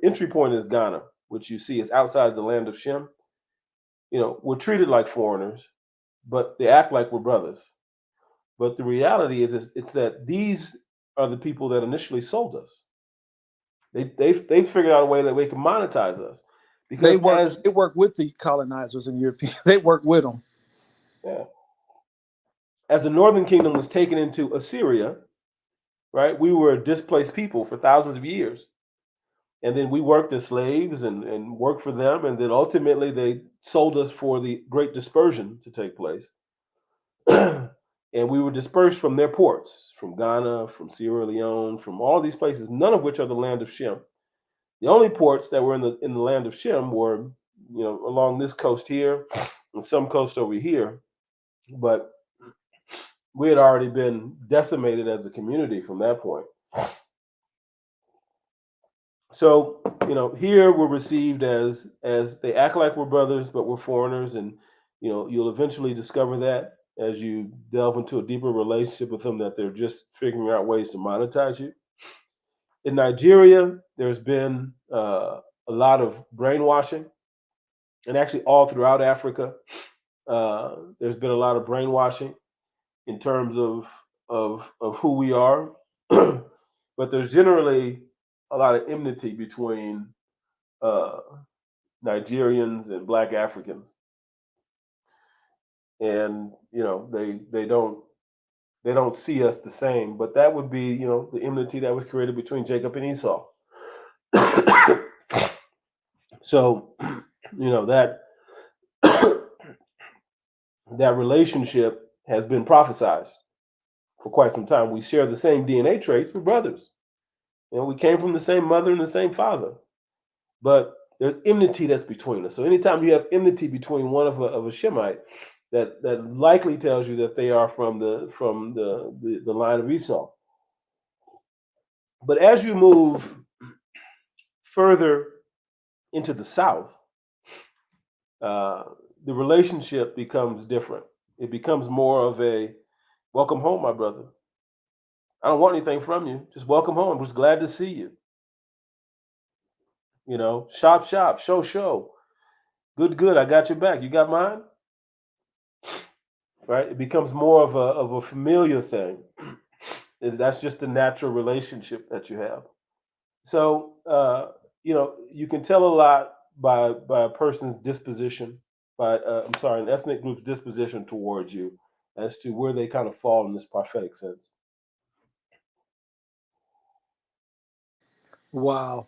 entry point is Ghana, which you see is outside the land of Shem, we're treated like foreigners, but they act like we're brothers. But the reality is it's that these are the people that initially sold us. They figured out a way that they can monetize us because they work with the colonizers and Europeans. They work with them. Yeah. As the Northern Kingdom was taken into Assyria, right? We were a displaced people for thousands of years. And then we worked as slaves and worked for them. And then ultimately they sold us for the Great Dispersion to take place. And we were dispersed from their ports, from Ghana, from Sierra Leone, from all these places, none of which are the land of Shem. The only ports that were in the land of Shem were, along this coast here and some coast over here. But we had already been decimated as a community from that point. So, here we're received as they act like we're brothers, but we're foreigners. And, you'll eventually discover that as you delve into a deeper relationship with them, that they're just figuring out ways to monetize you. In Nigeria, there's been a lot of brainwashing, and actually all throughout Africa, there's been a lot of brainwashing in terms of who we are. but there's generally a lot of enmity between Nigerians and Black Africans, and they don't see us the same. But that would be the enmity that was created between Jacob and Esau. So that that relationship has been prophesized for quite some time. We share the same DNA traits. We're brothers. We came from the same mother and the same father. But there's enmity that's between us. So anytime you have enmity between one of a Shemite, that likely tells you that they are from the line of Esau. But as you move further into the South, the relationship becomes different. It becomes more of a welcome home, my brother. I don't want anything from you. Just welcome home. I'm just glad to see you. Shop, shop, show, show. Good, good. I got your back. You got mine? Right? It becomes more of a familiar thing. That's just the natural relationship that you have. So, you can tell a lot by a person's disposition, an ethnic group's disposition towards you as to where they kind of fall in this prophetic sense. Wow.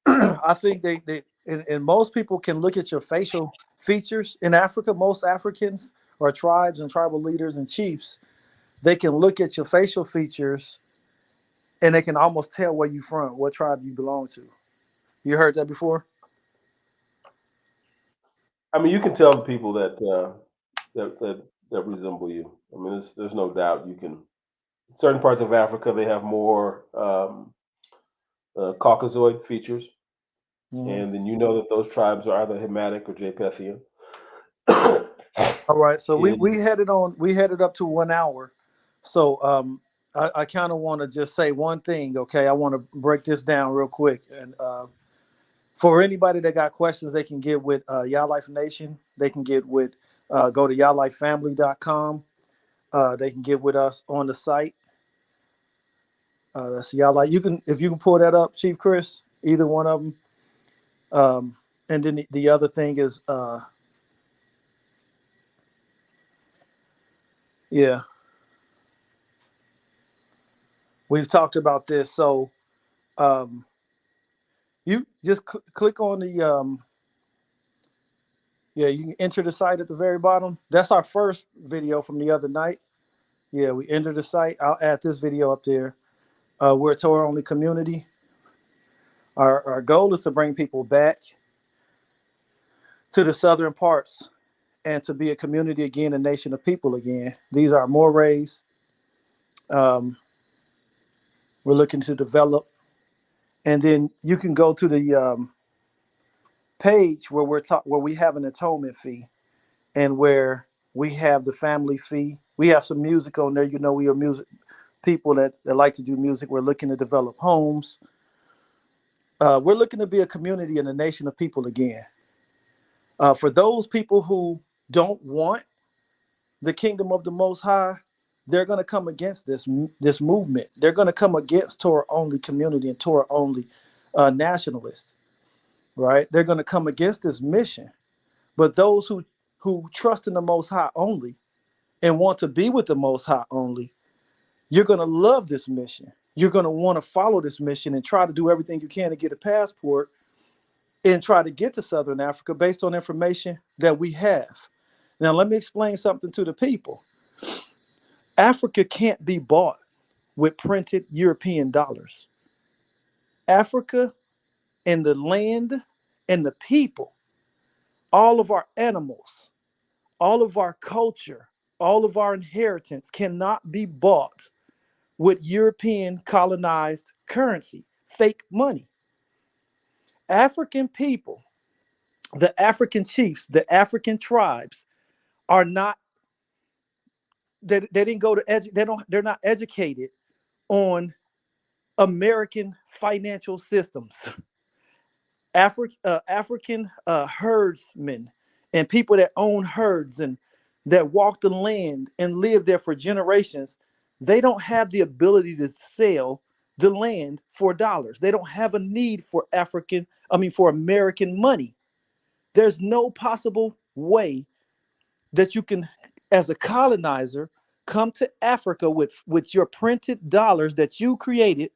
I think and most people can look at your facial features in Africa. Most Africans or tribes and tribal leaders and chiefs, they can look at your facial features and they can almost tell where you from, what tribe you belong to. You heard that before? I mean, you can tell the people that resemble you. I mean, there's no doubt. You can. Certain parts of Africa, they have more Caucasoid features, and then that those tribes are either Hamitic or Japhethian. All right, so we headed up to 1 hour, so I kind of want to just say one thing. Okay, I want to break this down real quick, and for anybody that got questions, they can get with Yahlife Nation. They can get with go to yahlifefamily.com. They can get with us on the site. That's Yahlife. If you can pull that up, Chief Chris, either one of them. And then the other thing is, yeah, we've talked about this. So you just click on the you can enter the site at the very bottom. That's our first video from the other night. Yeah, we enter the site. I'll add this video up there. We're a Torah only community. Our goal is to bring people back to the southern parts and to be a community again, a nation of people again. These are mores. We're looking to develop. And then you can go to the page where where we have an atonement fee and where we have the family fee. We have some music on there. We are music people that like to do music. We're looking to develop homes. We're looking to be a community and a nation of people again. For those people who don't want the kingdom of the Most High, they're going to come against this movement. They're going to come against Torah only community and Torah only nationalists, right? They're going to come against this mission. But those who trust in the Most High only and want to be with the Most High only, you're going to love this mission. You're going to want to follow this mission and try to do everything you can to get a passport and try to get to Southern Africa based on information that we have. Now, let me explain something to the people. Africa can't be bought with printed European dollars. Africa and the land and the people, all of our animals, all of our culture, all of our inheritance cannot be bought with European colonized currency, fake money. African people, the African chiefs, the African tribes are not, they didn't go to they're not educated on American financial systems. African herdsmen and people that own herds and that walk the land and live there for generations, they don't have the ability to sell the land for dollars. They don't have a need for for American money. There's no possible way that you can, as a colonizer, come to Africa with your printed dollars that you created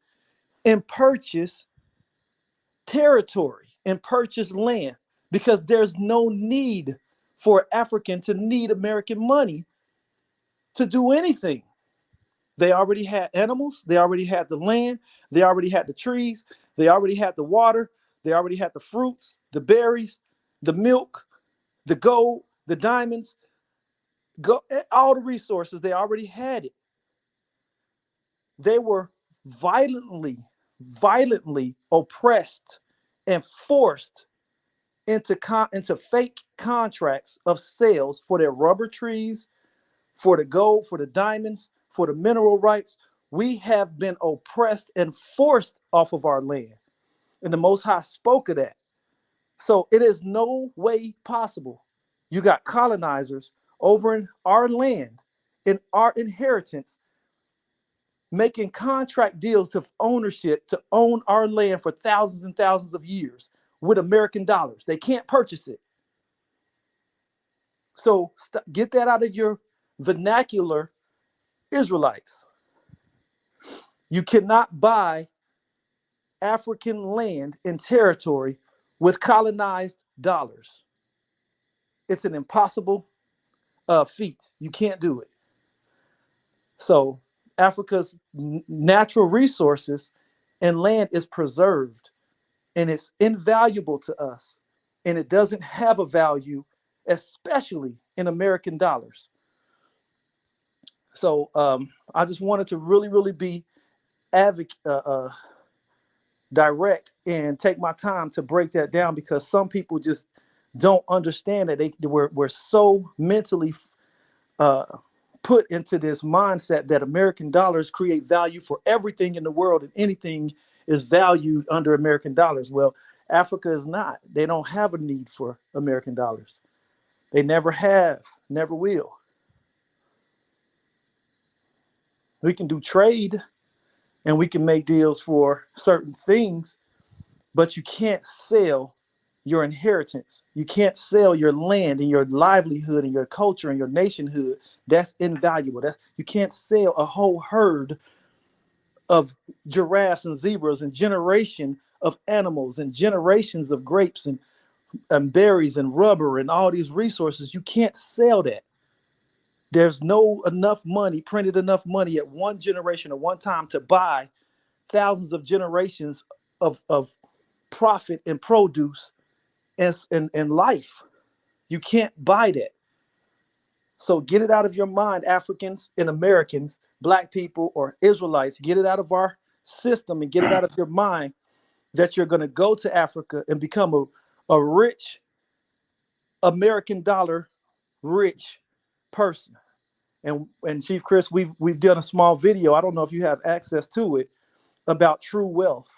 and purchase territory and purchase land, because there's no need for African to need American money to do anything. They already had animals, they already had the land, they already had the trees, they already had the water, they already had the fruits, the berries, the milk, the gold, the diamonds, all the resources. They already had it. They were violently oppressed and forced into fake contracts of sales for their rubber trees, for the gold, for the diamonds, for the mineral rights. We have been oppressed and forced off of our land. And the Most High spoke of that. So it is no way possible. You got colonizers over in our land, in our inheritance, making contract deals of ownership to own our land for thousands and thousands of years with American dollars. They can't purchase it. So get that out of your vernacular, Israelites. You cannot buy African land and territory with colonized dollars. It's an impossible feat. You can't do it. So Africa's natural resources and land is preserved, and it's invaluable to us, and it doesn't have a value, especially in American dollars. So I just wanted to really be direct and take my time to break that down, because some people just don't understand that we're so mentally put into this mindset that American dollars create value for everything in the world, and anything is valued under American dollars. Well, Africa is not. They don't have a need for American dollars. They never have, never will. We can do trade and we can make deals for certain things, but you can't sell your inheritance. You can't sell your land and your livelihood and your culture and your nationhood. That's invaluable. You can't sell a whole herd of giraffes and zebras and generation of animals and generations of grapes and berries and rubber and all these resources. You can't sell that. There's no enough money, printed enough money at one generation at one time to buy thousands of generations of profit and produce and life. You can't buy that. So get it out of your mind, Africans and Americans, Black people or Israelites. Get it out of our system and get it out of your mind that you're going to go to Africa and become a rich American dollar rich person. And Chief Chris, we've done a small video. I don't know if you have access to it, about true wealth.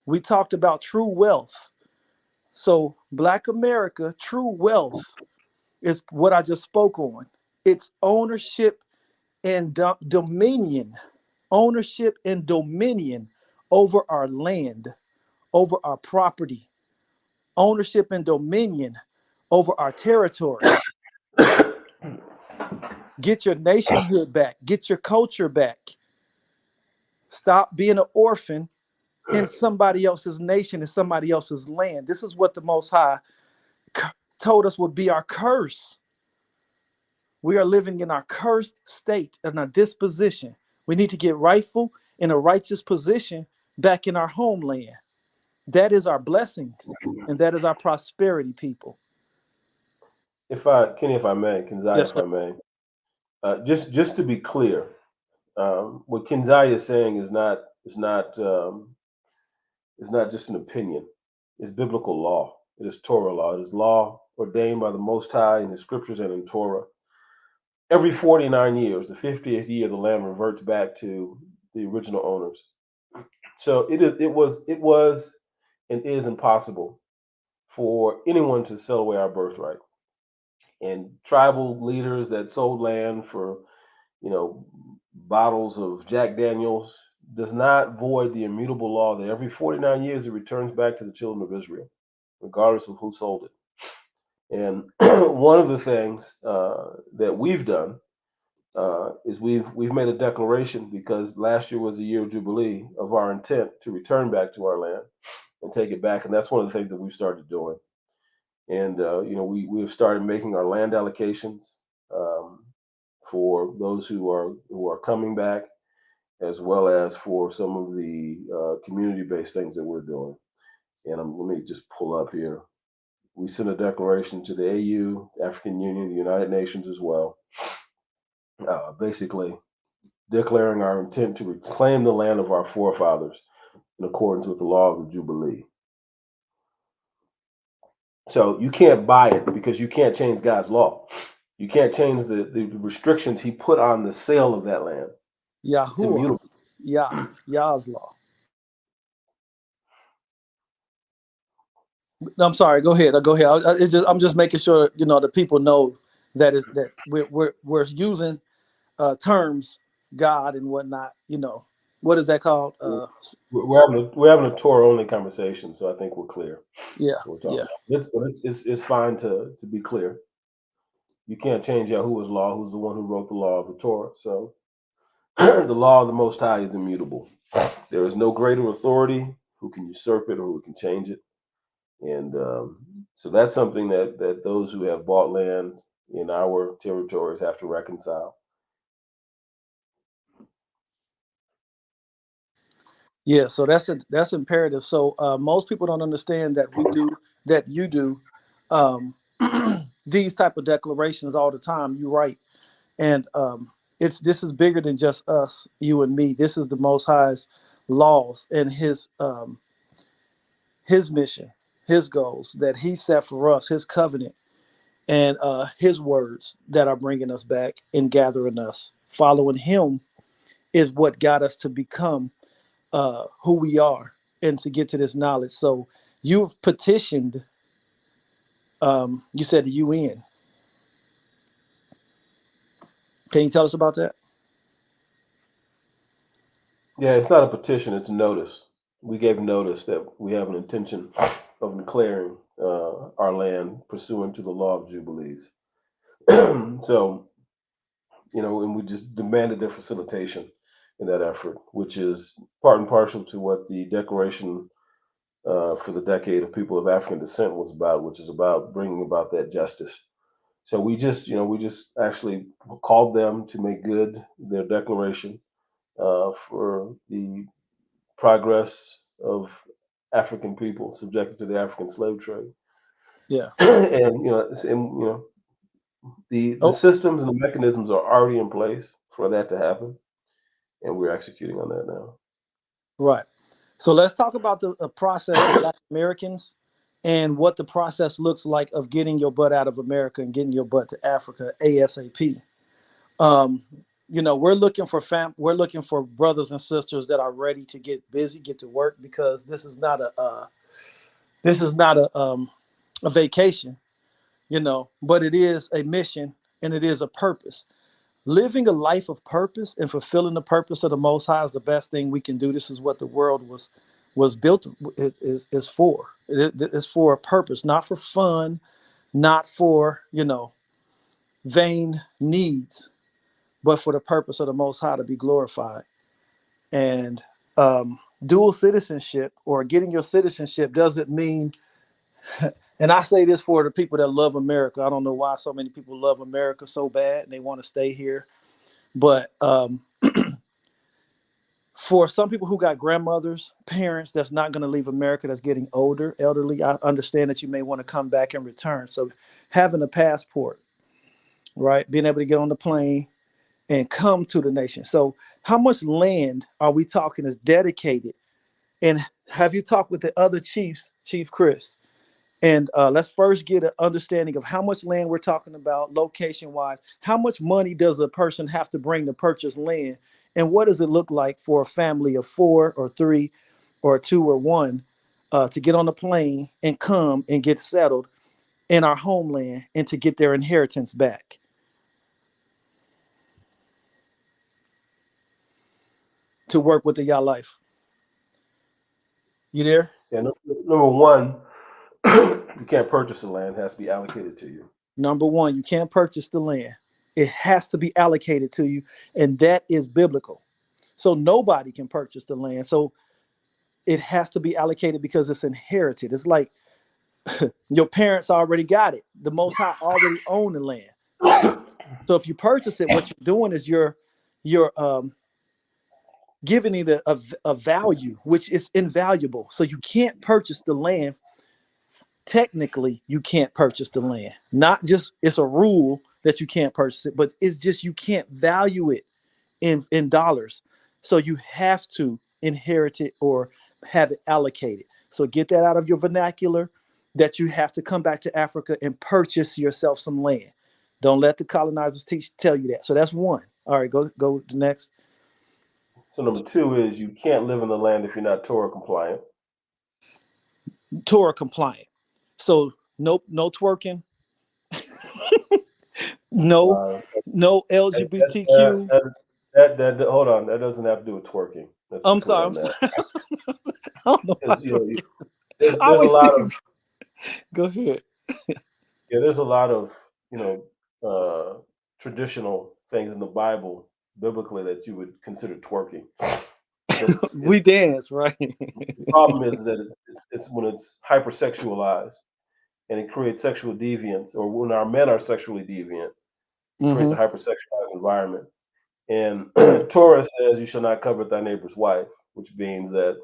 We talked about true wealth. So Black America, true wealth is what I just spoke on. It's ownership and dominion. Ownership and dominion over our land, over our property. Ownership and dominion over our territory. Get your nationhood back. Get your culture back. Stop being an orphan in somebody else's nation and somebody else's land. This is what the Most High told us would be our curse. We are living in our cursed state and our disposition. We need to get rightful in a righteous position back in our homeland. That is our blessings, and that is our prosperity, people. Kenny, if I may, Kenzai, Yes, if I may, just to be clear, what Kenzai is saying is not just an opinion. It's biblical law. It is Torah law. It is law ordained by the Most High in the Scriptures and in Torah. Every 49 years, the 50th year, the land reverts back to the original owners. So it was and is impossible for anyone to sell away our birthright. And tribal leaders that sold land for, bottles of Jack Daniels does not void the immutable law that every 49 years it returns back to the children of Israel, regardless of who sold it. And one of the things that we've done is we've made a declaration, because last year was the year of Jubilee, of our intent to return back to our land and take it back. And that's one of the things that we've started doing. And we have started making our land allocations for those who are coming back, as well as for some of the community-based things that we're doing. And let me just pull up here. We sent a declaration to the AU, African Union, the United Nations as well, basically declaring our intent to reclaim the land of our forefathers in accordance with the law of the Jubilee. So you can't buy it, because you can't change God's law. You can't change the restrictions he put on the sale of that land. It's immutable. Yah's law. I'm sorry. Go ahead. I'm just making sure the people know that we're using terms, God and whatnot. What is that called? We're having a Torah only conversation, so I think we're clear. Yeah. It's fine to be clear. You can't change Yahuwah's law, who's the one who wrote the law of the Torah. So the law of the Most High is immutable. There is no greater authority who can usurp it or who can change it. And so that's something that those who have bought land in our territories have to reconcile. Yeah, so that's imperative. So most people don't understand that you do these type of declarations all the time. You're right, and this is bigger than just us, you and me. This is the Most High's laws and his mission, his goals that he set for us, his covenant, and his words that are bringing us back and gathering us. Following him is what got us to become who we are and to get to this knowledge. So you've petitioned, you said the UN. Can you tell us about that? Yeah, it's not a petition, it's a notice. We gave notice that we have an intention of declaring our land pursuant to the law of Jubilees. So, and we just demanded their facilitation in that effort, which is part and parcel to what the Declaration for the Decade of People of African Descent was about, which is about bringing about that justice. So we just actually called them to make good their declaration for the progress of African people subjected to the African slave trade. Yeah. And the systems and the mechanisms are already in place for that to happen, and we're executing on that now. Right. So let's talk about the process for Black Americans and what the process looks like of getting your butt out of America and getting your butt to Africa ASAP. We're looking for brothers and sisters that are ready to get busy, get to work, because this is not a vacation, but it is a mission and it is a purpose. Living a life of purpose and fulfilling the purpose of the Most High is the best thing we can do. This is what the world was built is for. It's for a purpose, not for fun, not for vain needs, but for the purpose of the Most High to be glorified. And dual citizenship or getting your citizenship doesn't mean, and I say this for the people that love America. I don't know why so many people love America so bad and they want to stay here. But for some people who got grandmothers, parents that's not going to leave America, that's getting older, elderly, I understand that you may want to come back and return. So having a passport, right, being able to get on the plane and come to the nation. So how much land are we talking is dedicated? And have you talked with the other chiefs, Chief Chris? And let's first get an understanding of how much land we're talking about location-wise. How much money does a person have to bring to purchase land? And what does it look like for a family of 4 or 3 or 2 or 1 to get on the plane and come and get settled in our homeland and to get their inheritance back? to work with the Yahlife. You there? Yeah, number one, you can't purchase the land; it has to be allocated to you. Number one, you can't purchase the land. It has to be allocated to you, and that is biblical. So nobody can purchase the land. So it has to be allocated because it's inherited. It's like your parents already got it. The Most High already own the land. So if you purchase it, what you're doing is you're giving it a value, which is invaluable. So you can't purchase the land. Technically, you can't purchase the land. Not just it's a rule that you can't purchase it, but it's just you can't value it in dollars. So you have to inherit it or have it allocated. So get that out of your vernacular that you have to come back to Africa and purchase yourself some land. Don't let the colonizers tell you that. So that's one. All right, go to next. So number two is you can't live in the land if you're not Torah compliant. Torah compliant. So no twerking. no LGBTQ. That hold on, that doesn't have to do with twerking. I'm sorry. I don't know about there's a lot of. Go ahead. Yeah, there's a lot of traditional things in the Bible, biblically, that you would consider twerking. We dance, right? The problem is that it's when it's hypersexualized and it creates sexual deviance, or when our men are sexually deviant, it creates a hypersexualized environment. And Torah says you shall not covet thy neighbor's wife, which means that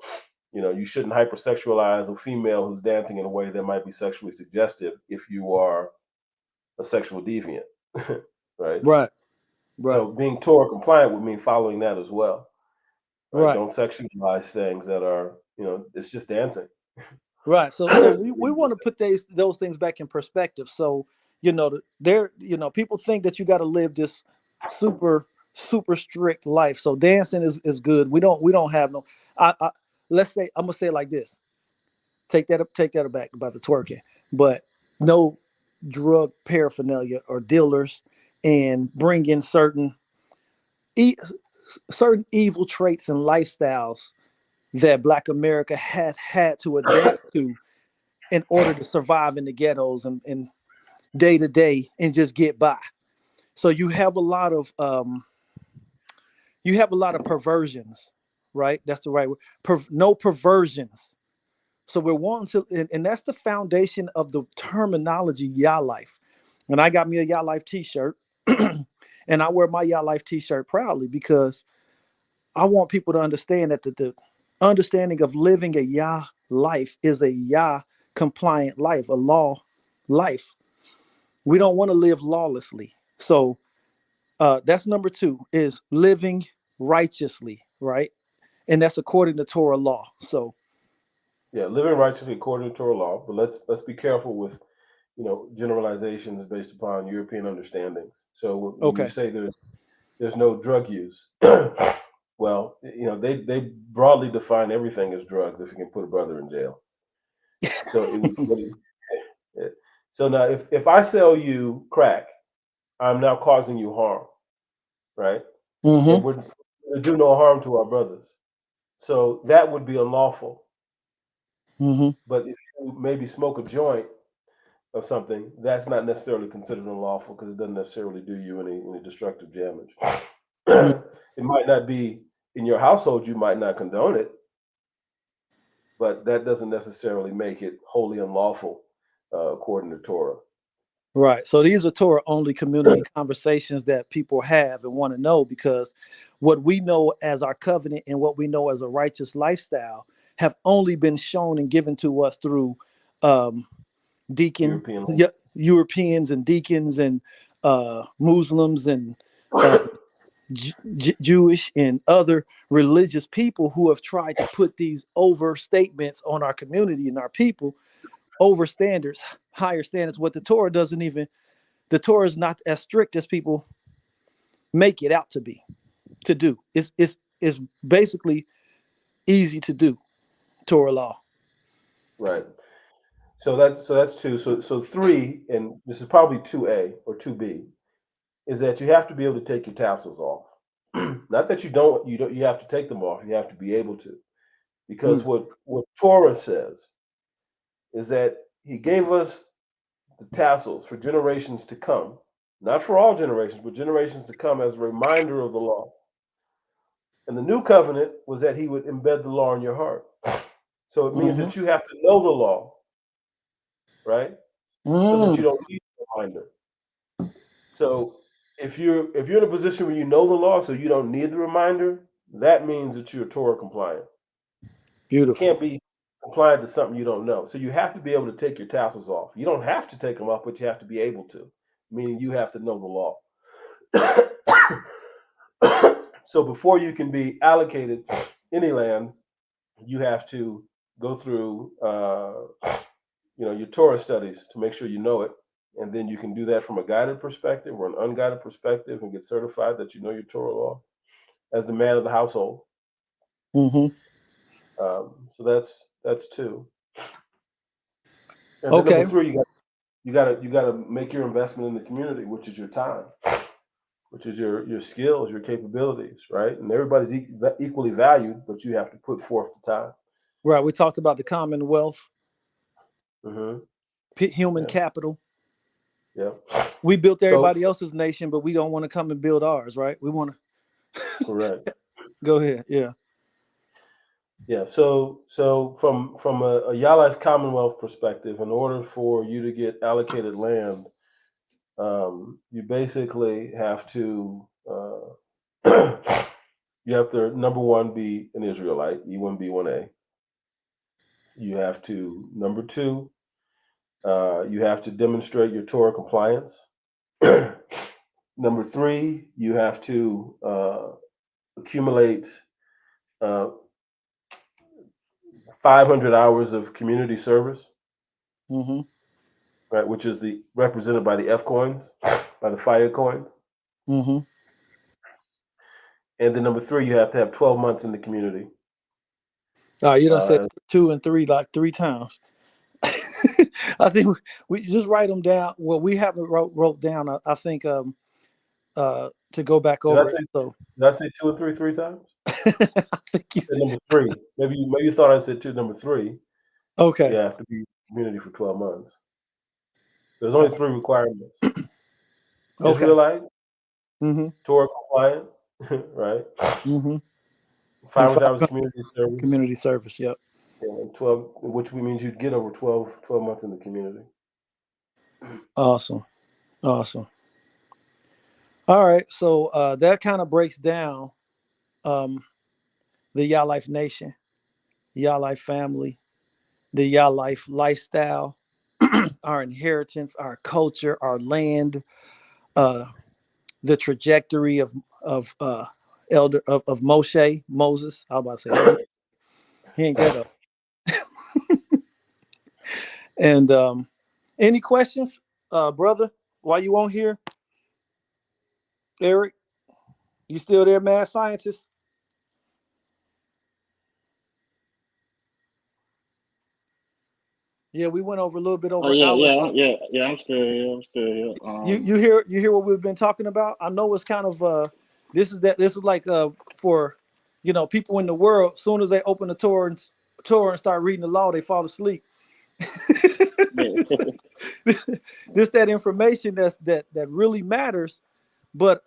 you shouldn't hypersexualize a female who's dancing in a way that might be sexually suggestive if you are a sexual deviant, right? Right. So being Torah compliant would mean following that as well. Right. Don't sexualize things that are, it's just dancing. Right. So we want to put those things back in perspective. So people think that you got to live this super strict life. So dancing is good. We don't have no. Let's say I'm gonna say it like this. Take that back about the twerking, but no drug paraphernalia or dealers, and bring in certain evil traits and lifestyles that Black America had to adapt to in order to survive in the ghettos and day to day and just get by. So you have a lot of perversions, right? That's the right word. No perversions. So we're wanting to, and that's the foundation of the terminology Yahlife. And I got me a Yahlife t-shirt, and I wear my Yahlife t-shirt proudly because I want people to understand that the understanding of living a Yah life is a Yah compliant life, a law life. We don't want to live lawlessly. So that's number two, is living righteously, right? And that's according to Torah law. So yeah, living righteously according to Torah law. But let's be careful with generalizations based upon European understandings. So when you say there's no drug use, well, they broadly define everything as drugs if you can put a brother in jail. So it would so now if I sell you crack, I'm now causing you harm, right? And we're do no harm to our brothers. So that would be unlawful. But if you maybe smoke a joint of something, that's not necessarily considered unlawful because it doesn't necessarily do you any destructive damage. It might not be in your household, you might not condone it, but that doesn't necessarily make it wholly unlawful according to Torah. Right. So these are Torah only community conversations that people have and want to know, because what we know as our covenant and what we know as a righteous lifestyle have only been shown and given to us through Europeans and deacons and Muslims and Jewish and other religious people who have tried to put these overstatements on our community and our people, over standards, higher standards. What the Torah the Torah is not as strict as people make it out to do. It's basically easy to do, Torah law. Right. So that's two. So three, and this is probably 2A or 2B, is that you have to be able to take your tassels off. Not that you have to take them off. You have to be able to, because what Torah says is that He gave us the tassels for generations to come, not for all generations, but generations to come, as a reminder of the law. And the new covenant was that He would embed the law in your heart. So it means that you have to know the law, right? So that you don't need a reminder. So if you're in a position where you know the law, so you don't need the reminder, that means that you're Torah compliant. Beautiful. You can't be compliant to something you don't know. So you have to be able to take your tassels off. You don't have to take them off, but you have to be able to, meaning you have to know the law. So before you can be allocated any land, you have to go through your Torah studies to make sure you know it. And then you can do that from a guided perspective or an unguided perspective and get certified that you know your Torah law as the man of the household. So that's two. And then number three, you got to make your investment in the community, which is your time, which is your skills, your capabilities, right? And everybody's equally valued, but you have to put forth the time. Right. We talked about the commonwealth, human capital. Yeah. We built everybody else's nation, but we don't want to come and build ours, right? We want to. Correct. Go ahead. Yeah. Yeah. So from a Yahlife Commonwealth perspective, in order for you to get allocated land, you basically have to number one, be an Israelite, E1B1A. You have to, number two, you have to demonstrate your Torah compliance. Number three, you have to accumulate 500 hours of community service, right? Which is represented by the F coins, by the fire coins. And then number three, you have to have 12 months in the community. You don't say 2 and 3 like 3 times. I think we just write them down. Well, we haven't wrote down. I think to go back over it. So did I say 2 and 3 times? I think you said number 3. Maybe you thought I said 2. Number 3. Okay. You have to be in community for 12 months. There's only 3 requirements. Israelite, Torah compliant, right? 500 hours community service. Community service, yep. And 12, which means you'd get over 12 months in the community. Awesome. All right, so that kind of breaks down the Yahlife Nation, Yahlife family, the Yahlife lifestyle, our inheritance, our culture, our land, the trajectory of Moses. I was about to say Elder. He ain't ghetto. And any questions, brother, while you on here? Eric, you still there, mad scientist? Yeah, we went over a little bit over. I'm still here. I'm still here. You hear what we've been talking about? I know it's kind of this is like for people in the world. As soon as they open the Torah and start reading the law, they fall asleep. This that information that really matters, but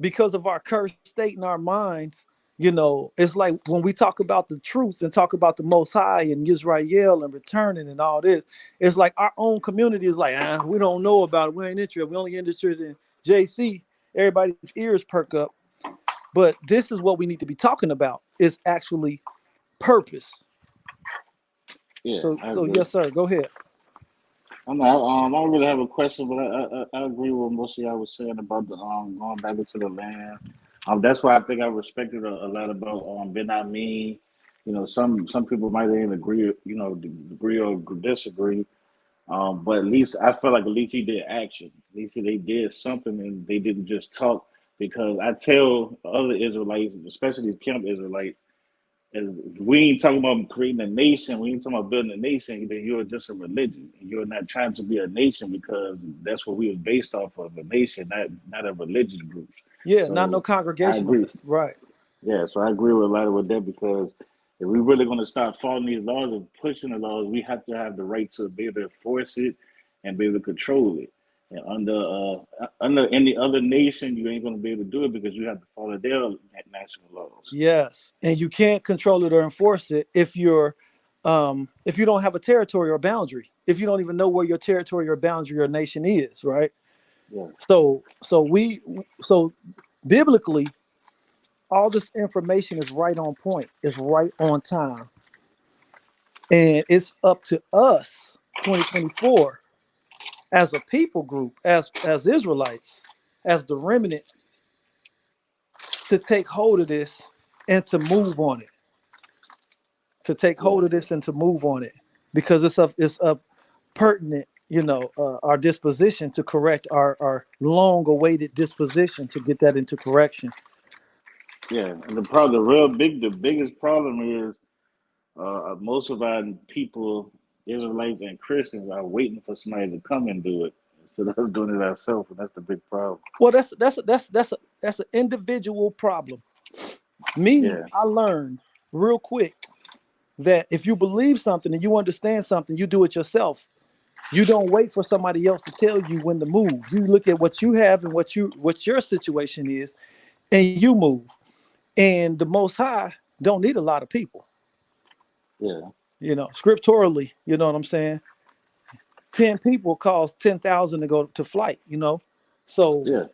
because of our cursed state in our minds, it's like when we talk about the truth and talk about the Most High and Yisrael and returning and all this, it's like our own community is like, we don't know about it. We ain't interested. We only interested in JC. Everybody's ears perk up. But this is what we need to be talking about. Is actually purpose. Yeah. So yes, sir. Go ahead. I don't really have a question, but I agree with what most of y'all was saying about the going back into the land. That's why I think I respected a lot about Ben Ami. Some people might even agree, agree or disagree. But at least I feel like at least he did action. At least they did something and they didn't just talk. Because I tell other Israelites, especially these camp Israelites, we ain't talking about creating a nation. We ain't talking about building a nation. Then you're just a religion. You're not trying to be a nation because that's what we were based off of, a nation, not a religious group. Yeah, not no So I agree. congregationalist. Right. Yeah, so I agree with a lot with that because if we're really going to start following these laws and pushing the laws, we have to have the right to be able to enforce it and be able to control it. And under any other nation, you ain't going to be able to do it because you have to follow their national laws. Yes. And you can't control it or enforce it if you don't have a territory or boundary, if you don't even know where your territory or boundary or nation is, right? Yeah, So biblically, all this information is right on point, is right on time. And it's up to us, 2024, as a people group, as Israelites, as the remnant, to take hold of this and to move on it. To take yeah, hold of this and to move on it, because it's a pertinent, our disposition to correct our long-awaited disposition to get that into correction. yeah. And the biggest problem is most of our people, Israelites and Christians, are waiting for somebody to come and do it instead of us doing it ourselves, and that's the big problem. Well, that's an individual problem. Me, Yeah, I learned real quick that if you believe something and you understand something, you do it yourself. You don't wait for somebody else to tell you when to move. You look at what you have and what your situation is, and you move. And the Most High don't need a lot of people. yeah, Scripturally, you know what I'm saying? 10 people cause 10,000 to go to flight. So yeah.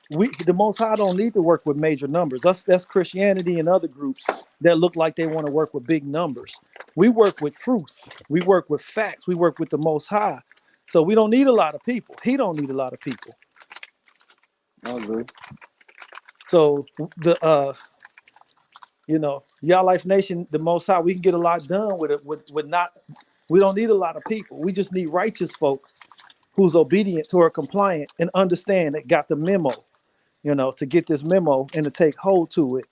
the Most High don't need to work with major numbers. That's Christianity and other groups that look like they want to work with big numbers. We work with truth. We work with facts. We work with the Most High. So we don't need a lot of people. He don't need a lot of people. I agree. So Y'all Life Nation, the Most High, we can get a lot done with it. With not, we don't need a lot of people. We just need righteous folks who's obedient to or compliant and understand that got the memo. To get this memo and to take hold to it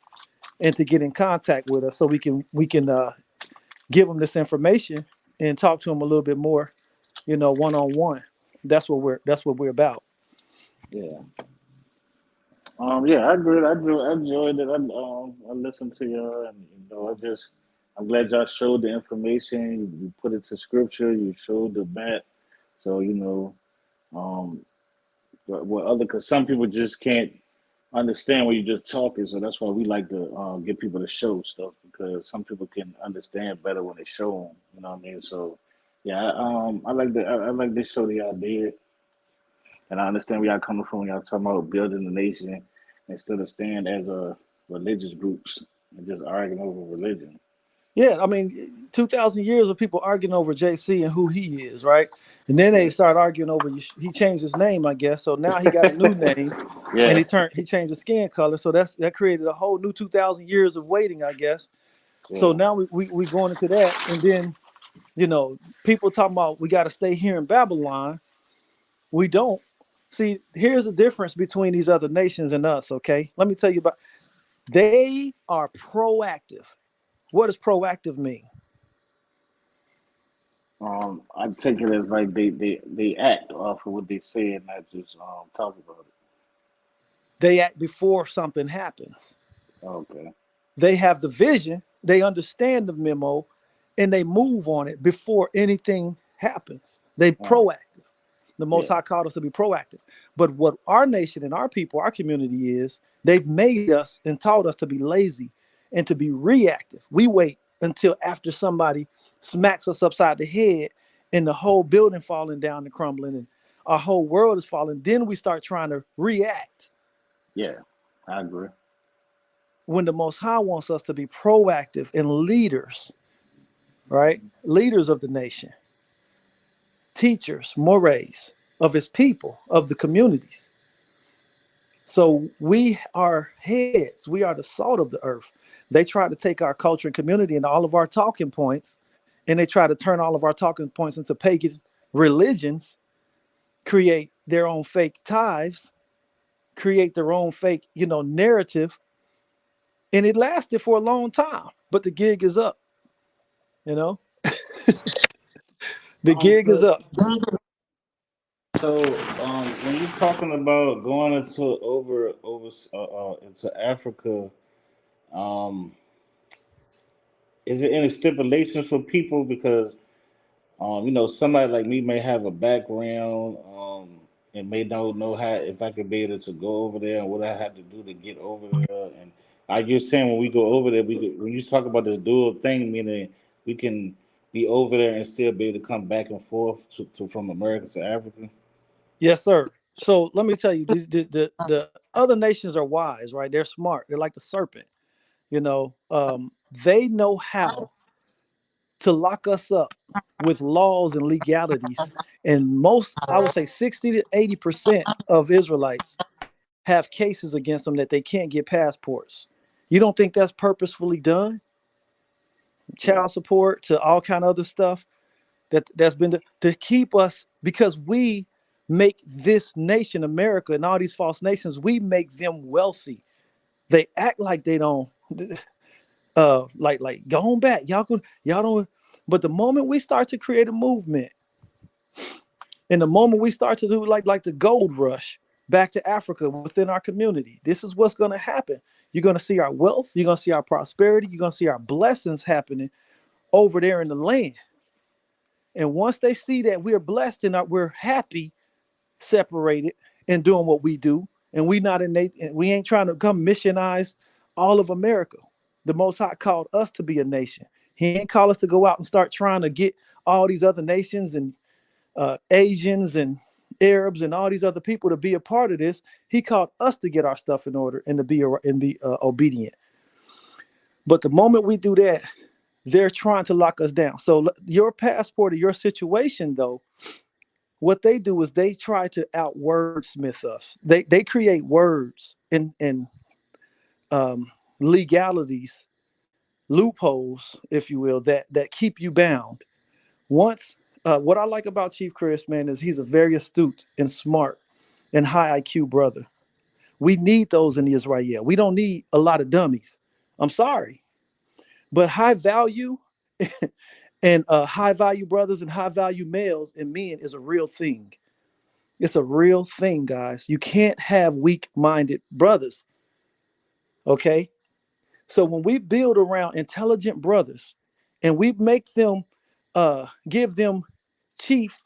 and to get in contact with us so we can give them this information and talk to them a little bit more, one on one. That's what we're about. Yeah. Yeah, I agree. I enjoyed it. I listened to y'all, and I'm glad y'all showed the information. You put it to scripture. You showed the map. So um, what other? Because some people just can't understand when you're just talking. So that's why we like to get people to show stuff because some people can understand better when they show them. You know what I mean? So yeah, I like this show that y'all did. And I understand where y'all coming from when y'all talking about building the nation instead of staying as a religious groups and just arguing over religion. Yeah, I mean, 2,000 years of people arguing over JC and who he is, right? And then they Yeah. start arguing over he changed his name, I guess. So now he got a new name, and Yeah. he changed his skin color. So that created a whole new 2,000 years of waiting, I guess. So Yeah. now we going into that, and then people talking about we got to stay here in Babylon. We don't. See, here's the difference between these other nations and us. Okay, let me tell you about. They are proactive. What does proactive mean? I take it as like they act off of what they say and not just talk about it. They act before something happens. Okay. They have the vision, they understand the memo, and they move on it before anything happens. They Uh, proactive. The Most yeah. High called us to be proactive. But what our nation and our people, our community is, they've made us and taught us to be lazy and to be reactive. We wait until after somebody smacks us upside the head and the whole building falling down and crumbling and our whole world is falling. Then we start trying to react. Yeah. I agree. When the Most High wants us to be proactive and leaders, right? Leaders of the nation, teachers, mores of his people, of the communities. So we are heads. We are the salt of the earth. They try to take our culture and community and all of our talking points, and they try to turn all of our talking points into pagan religions, create their own fake tithes, create their own fake, narrative. And it lasted for a long time, but the gig is up, you know? The gig is So up. So, when you're talking about going into Africa, um, is there any stipulations for people? Because somebody like me may have a background, and may not know how if I could be able to go over there and what I have to do to get over there. And I just saying when we go over there, when you talk about this dual thing, meaning we can be over there and still be able to come back and forth from America to Africa. Yes, sir. So let me tell you, the other nations are wise, right? They're smart. They're like the serpent. You know, they know how to lock us up with laws and legalities. And most, I would say 60 to 80% of Israelites have cases against them that they can't get passports. You don't think that's purposefully done? Child support to all kind of other stuff that's been to keep us, because we make this nation, America, and all these false nations, we make them wealthy. They act like they don't. Like go on back, y'all don't. But the moment we start to create a movement, and the moment we start to do like the gold rush back to Africa within our community, this is what's going to happen. You're going to see our wealth, you're going to see our prosperity, you're going to see our blessings happening over there in the land. And once they see that we're blessed and we're happy, separated and doing what we do, and we ain't trying to come missionize all of America. The Most High called us to be a nation. He ain't called us to go out and start trying to get all these other nations and Asians and Arabs and all these other people to be a part of this. He called us to get our stuff in order and to be obedient. But the moment we do that, they're trying to lock us down. So your passport or your situation, though, what they do is they try to out wordsmith us. They create words and legalities, loopholes, if you will, that keep you bound. Once, what I like about Chief Chris, man, is he's a very astute and smart and high IQ brother. We need those in Israel. We don't need a lot of dummies. I'm sorry, but high value and high value brothers and high value males and men is a real thing. It's a real thing, guys. You can't have weak-minded brothers. Okay. So when we build around intelligent brothers and we make them give them chief,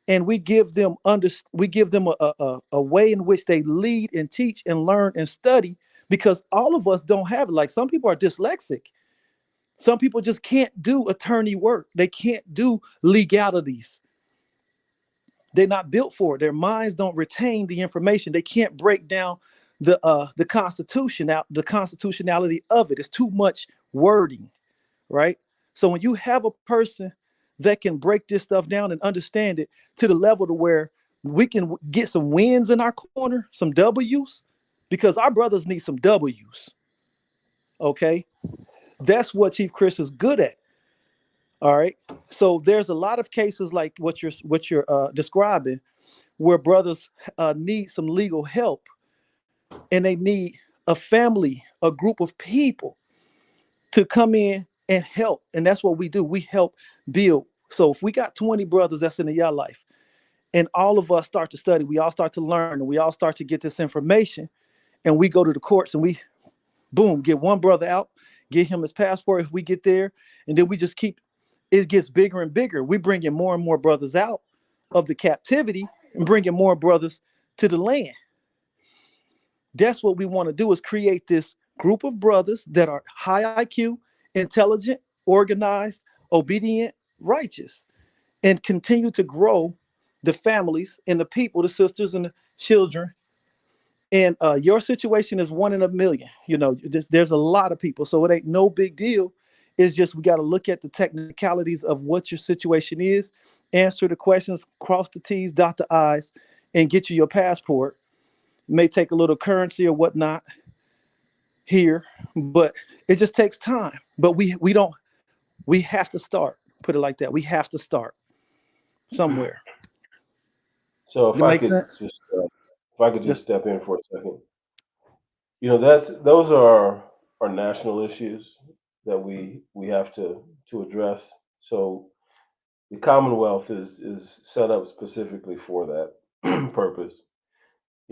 and we give them a way in which they lead and teach and learn and study, because all of us don't have it. Like some people are dyslexic. Some people just can't do attorney work. They can't do legalities. They're not built for it. Their minds don't retain the information. They can't break down the constitutionality of it. It's too much wording, right? So when you have a person that can break this stuff down and understand it to the level to where we can get some wins in our corner, some W's, because our brothers need some W's. Okay, that's what Chief Chris is good at. All right. So there's a lot of cases like what you're describing, where brothers need some legal help, and they need a family, a group of people to come in and help. And that's what we do. We help build. So if we got 20 brothers that's in the Yahlife, and all of us start to study, we all start to learn, and we all start to get this information, and we go to the courts and we, boom, get one brother out, get him his passport if we get there, and then we just keep, it gets bigger and bigger. We bring in more and more brothers out of the captivity and bringing more brothers to the land. That's what we want to do, is create this group of brothers that are high IQ, intelligent, organized, obedient, righteous, and continue to grow the families and the people, the sisters and the children. And your situation is one in a million. You know, there's a lot of people, so it ain't no big deal. It's just we got to look at the technicalities of what your situation is, answer the questions, cross the T's, dot the I's, and get you your passport. It may take a little currency or whatnot here, but it just takes time. But we have to start. Put it like that. We have to start somewhere. So It makes sense. if I could just step in for a second, those are national issues that we have to address. So the Commonwealth is set up specifically for that. purpose.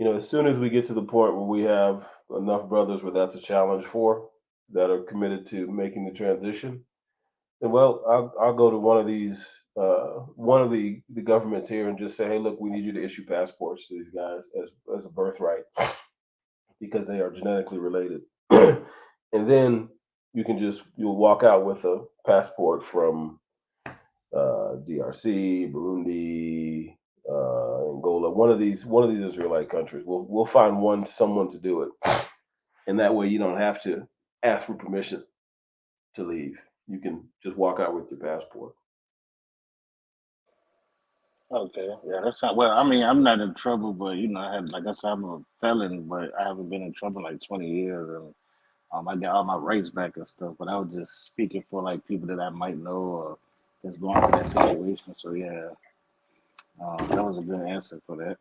As soon as we get to the point where we have enough brothers where that's a challenge for, that are committed to making the transition, then I'll go to one of these, one of the governments here and just say, hey, look, we need you to issue passports to these guys as a birthright because they are genetically related. And then you'll walk out with a passport from DRC, Burundi, Angola, one of these Israelite countries. We'll find someone to do it, and that way you don't have to ask for permission to leave. You can just walk out with your passport. Okay, yeah, that's not well. I mean, I'm not in trouble, but I had like I said, I'm a felon, but I haven't been in trouble in like 20 years, and I got all my rights back and stuff. But I was just speaking for like people that I might know or that's going through that situation. So yeah, that was a good answer for that.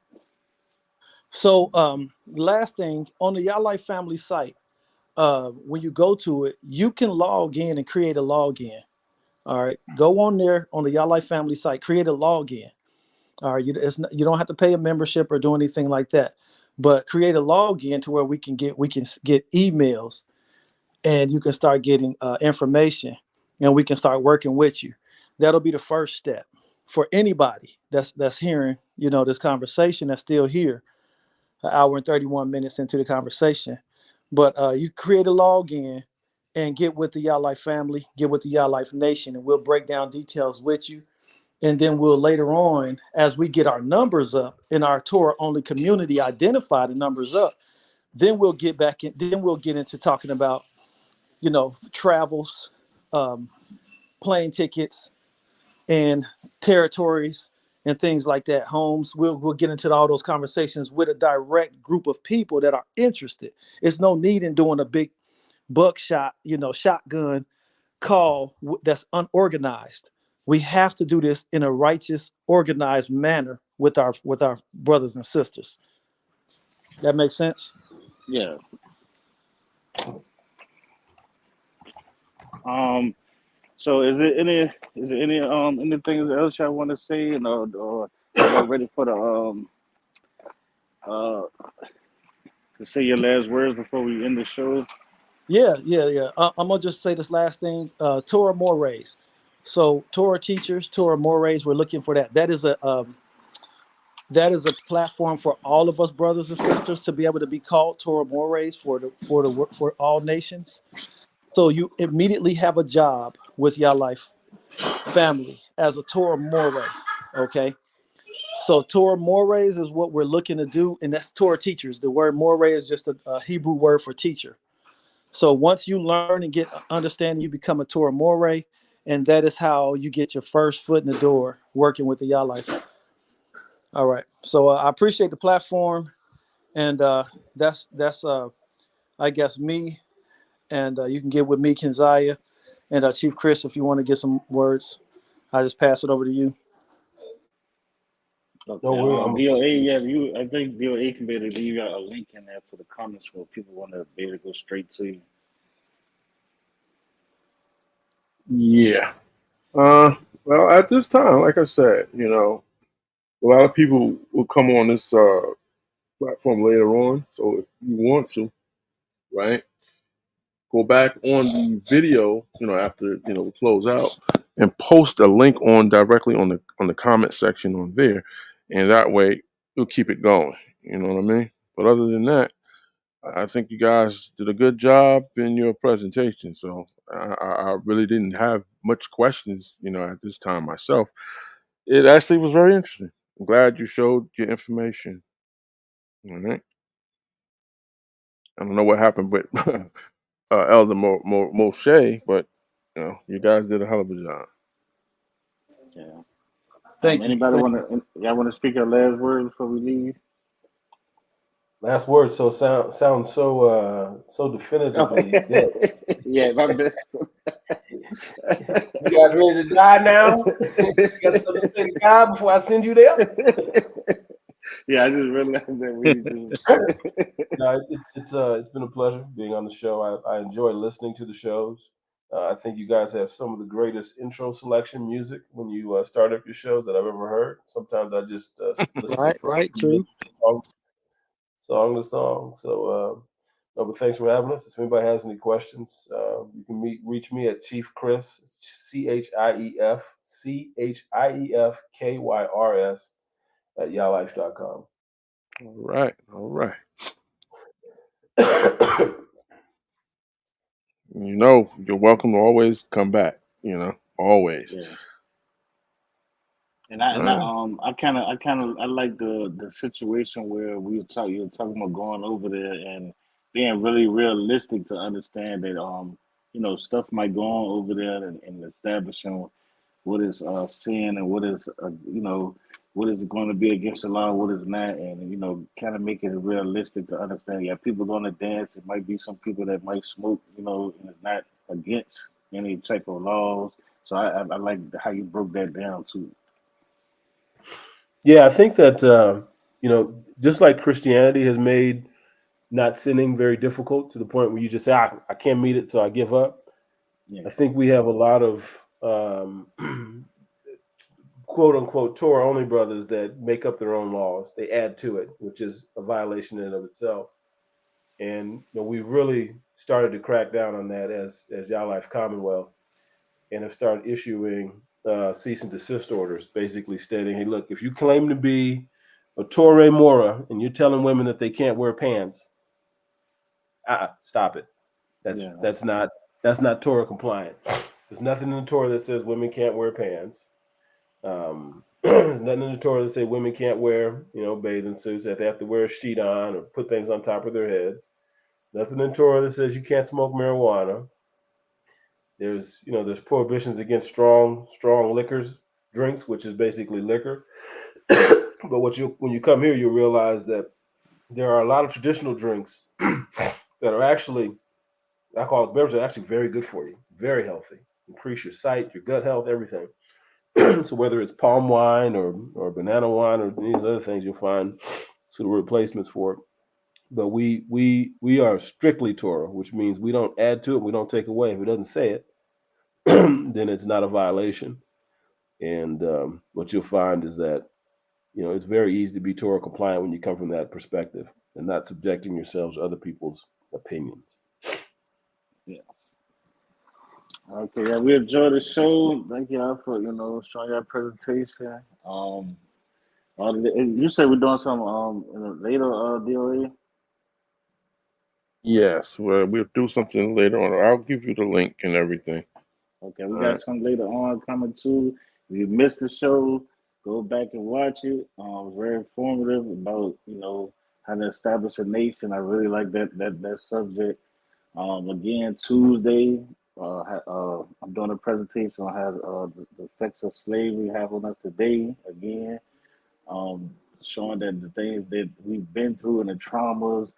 So last thing on the Yahlife family site, when you go to it, you can log in and create a login. All right, go on there on the Yahlife family site, create a login. All right, you don't have to pay a membership or do anything like that, but create a login to where we can get emails, and you can start getting information, and we can start working with you. That'll be the first step for anybody that's hearing this conversation, that's still here, an hour and 31 minutes into the conversation. But you create a login and get with the Yahlife family, get with the Yahlife Nation, and we'll break down details with you. And then we'll later on, as we get our numbers up in our Torah only community, identify the numbers up, then we'll get back in, then we'll get into talking about, travels, plane tickets, and territories and things like that, homes. We'll get into all those conversations with a direct group of people that are interested. It's no need in doing a big buckshot, shotgun call that's unorganized. We have to do this in a righteous, organized manner with our brothers and sisters. That makes sense? Yeah. So is there any anything else y'all want to say, or y'all ready for the to say your last words before we end the show? Yeah. I'm gonna just say this last thing. Torah Mores. So Torah teachers, Torah Mores, we're looking for that. That is a platform for all of us brothers and sisters to be able to be called Torah Mores for all nations. So you immediately have a job with Yahlife family as a Torah More. Okay. So Torah Mores is what we're looking to do, and that's Torah teachers. The word More is just a Hebrew word for teacher. So once you learn and get understanding, you become a Torah More, and that is how you get your first foot in the door working with the Yahlife. All right. So I appreciate the platform, and that's I guess me, and you can get with me, Kenziah, and Chief Chris if you want to get some words. I just pass it over to you. Okay. VOA, I think VOA can be able to leave a link in there for the comments where people want to be able to go straight to you. Yeah. Well, at this time, like I said, a lot of people will come on this platform later on. So if you want to, right, go back on the video, after we close out, and post a link directly on the comment section on there, and that way you'll keep it going. You know what I mean? But other than that, I think you guys did a good job in your presentation. So I really didn't have much questions, at this time myself. It actually was very interesting. I'm glad you showed your information. All right. I don't know what happened with Elder Moshe, but you guys did a hell of a job. Yeah. Thank you. Anybody y'all want to speak your last words before we leave? Last words sound so definitively dead. Yeah, my bad. You guys ready to die now? You got something to say to God before I send you there? Yeah, I just realized that we No, it's been a pleasure being on the show. I enjoy listening to the shows. I think you guys have some of the greatest intro selection music when you start up your shows that I've ever heard. Sometimes I just listen to the first few minutes song to song. So, no, but thanks for having us. If anybody has any questions, you can reach me at Chief Chris, CHIEF at yahlife.com. All right. You're welcome to always come back. Always. Yeah. And I like the situation where you're talking about going over there and being really realistic to understand that stuff might go on over there and establishing what is sin and what is what is going to be against the law, what is not, and kind of make it realistic to understand. Yeah, people going to dance. It might be some people that might smoke, and it's not against any type of laws. So I like how you broke that down too. Yeah, I think that just like Christianity has made not sinning very difficult to the point where you just say, I can't meet it, so I give up. Yeah. I think we have a lot of quote unquote Torah only brothers that make up their own laws. They add to it, which is a violation in and of itself. And we've really started to crack down on that as Yahlife Commonwealth, and have started issuing cease and desist orders, basically stating, hey, look, if you claim to be a Torah Mora and you're telling women that they can't wear pants, stop it. That's not Torah compliant. There's nothing in the Torah that says women can't wear pants. There's nothing in the Torah that says women can't wear, bathing suits, that they have to wear a sheet on or put things on top of their heads. Nothing in the Torah that says you can't smoke marijuana. There's prohibitions against strong liquors, drinks, which is basically liquor. But when you come here, you'll realize that there are a lot of traditional drinks that are actually alcoholic beverages are actually very good for you, very healthy, increase your sight, your gut health, everything. So whether it's palm wine or banana wine or these other things, you'll find sort of replacements for it. But we are strictly Torah, which means we don't add to it, we don't take away. If it doesn't say it, then it's not a violation. And what you'll find is that it's very easy to be Torah compliant when you come from that perspective and not subjecting yourselves to other people's opinions. Yeah. Okay, yeah, we enjoyed the show. Thank y'all for showing your presentation. You said we're doing some later DOA. Yes, we'll do something later on. I'll give you the link and everything. Okay, we got some later on coming too. If you missed the show, go back and watch it. It was very informative about how to establish a nation. I really like that subject. Again, Tuesday, I'm doing a presentation on how the effects of slavery have on us today. Again, showing that the things that we've been through and the traumas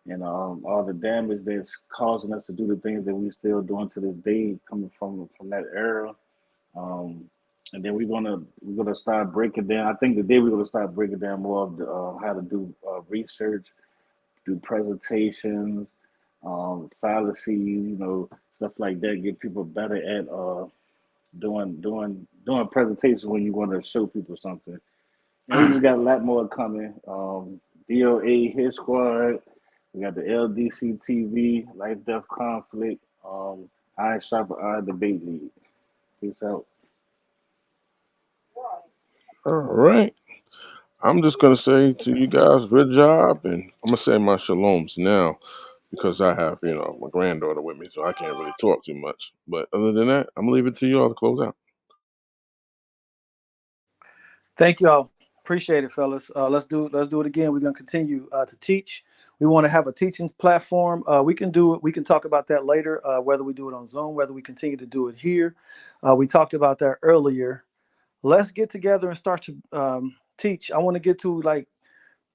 and all the damage that's causing us to do the things that we're still doing to this day, coming from that era. And then we're gonna start breaking down. I think today we're gonna start breaking down more of the how to do research, do presentations, fallacy, stuff like that. Get people better at doing presentations when you want to show people something. And we just got a lot more coming. DOA Hit Squad. We got the LDC TV, Life Death Conflict, Eye Sharper Eye Debate League. Peace out. All right. I'm just going to say to you guys, good job. And I'm going to say my shaloms now because I have, my granddaughter with me, so I can't really talk too much. But other than that, I'm going to leave it to you all to close out. Thank y'all. Appreciate it, fellas. Let's do it again. We're going to continue to teach. We want to have a teaching platform. We can do it. We can talk about that later, whether we do it on Zoom, whether we continue to do it here. We talked about that earlier. Let's get together and start to teach. I want to get to like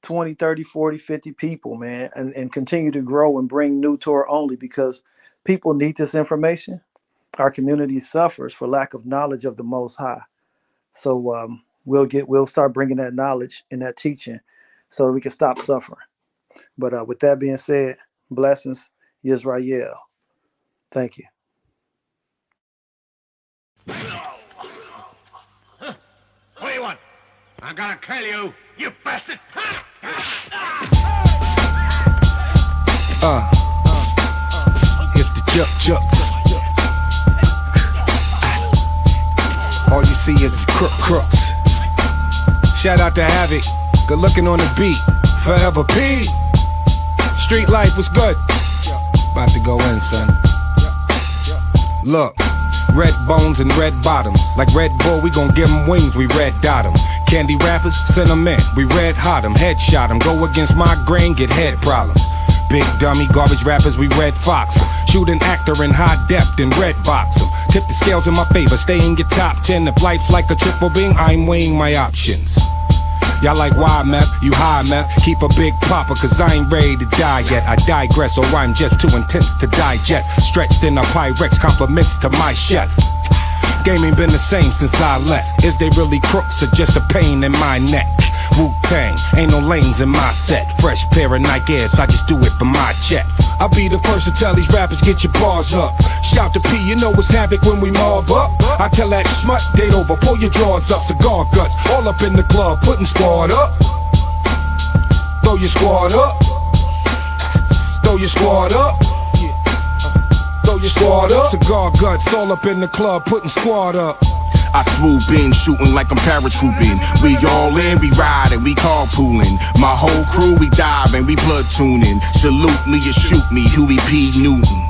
20, 30, 40, 50 people, man, and continue to grow and bring new Torah only because people need this information. Our community suffers for lack of knowledge of the Most High. So we'll start bringing that knowledge and that teaching so we can stop suffering. But with that being said, blessings, Yisrael. Thank you. I'm gonna kill you, you bastard! Here's the juk. All you see is crooks. Shout out to Havoc, good looking on the beat. Forever P. Street life was good. About to go in, son. Look, red bones and red bottoms. Like Red Bull, we gon' give them wings, we red dot them. Candy rappers, send them in, we red hot them. Headshot them, go against migraine, get head problems. Big dummy, garbage rappers, we red fox them. Shoot an actor in high depth and red box them. Tip the scales in my favor, stay in your top 10. If life's like a triple beam, I'm weighing my options. Y'all like wild meth, you high meth. Keep a big popper, cause I ain't ready to die yet. I digress, or I'm just too intense to digest. Stretched in a Pyrex, compliments to my chef. Game ain't been the same since I left. Is they really crooks or just a pain in my neck? Wu-Tang, ain't no lanes in my set. Fresh pair of Nike Airs, I just do it for my check. I'll be the first to tell these rappers, get your bars up. Shout to P, you know it's havoc when we mob up. I tell that smut, date over, pull your drawers up. Cigar guts, all up in the club, putting squad up. Throw your squad up. Throw your squad up. Throw your squad up. Cigar guts, all up in the club, putting squad up. I swoop in, shooting like I'm paratrooping. We all in, we riding, we carpooling. My whole crew, we diving, we platooning. Salute me or shoot me, Huey P. Newton.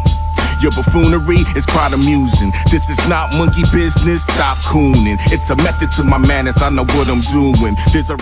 Your buffoonery is quite amusing. This is not monkey business, stop cooning. It's a method to my madness, I know what I'm doing. There's a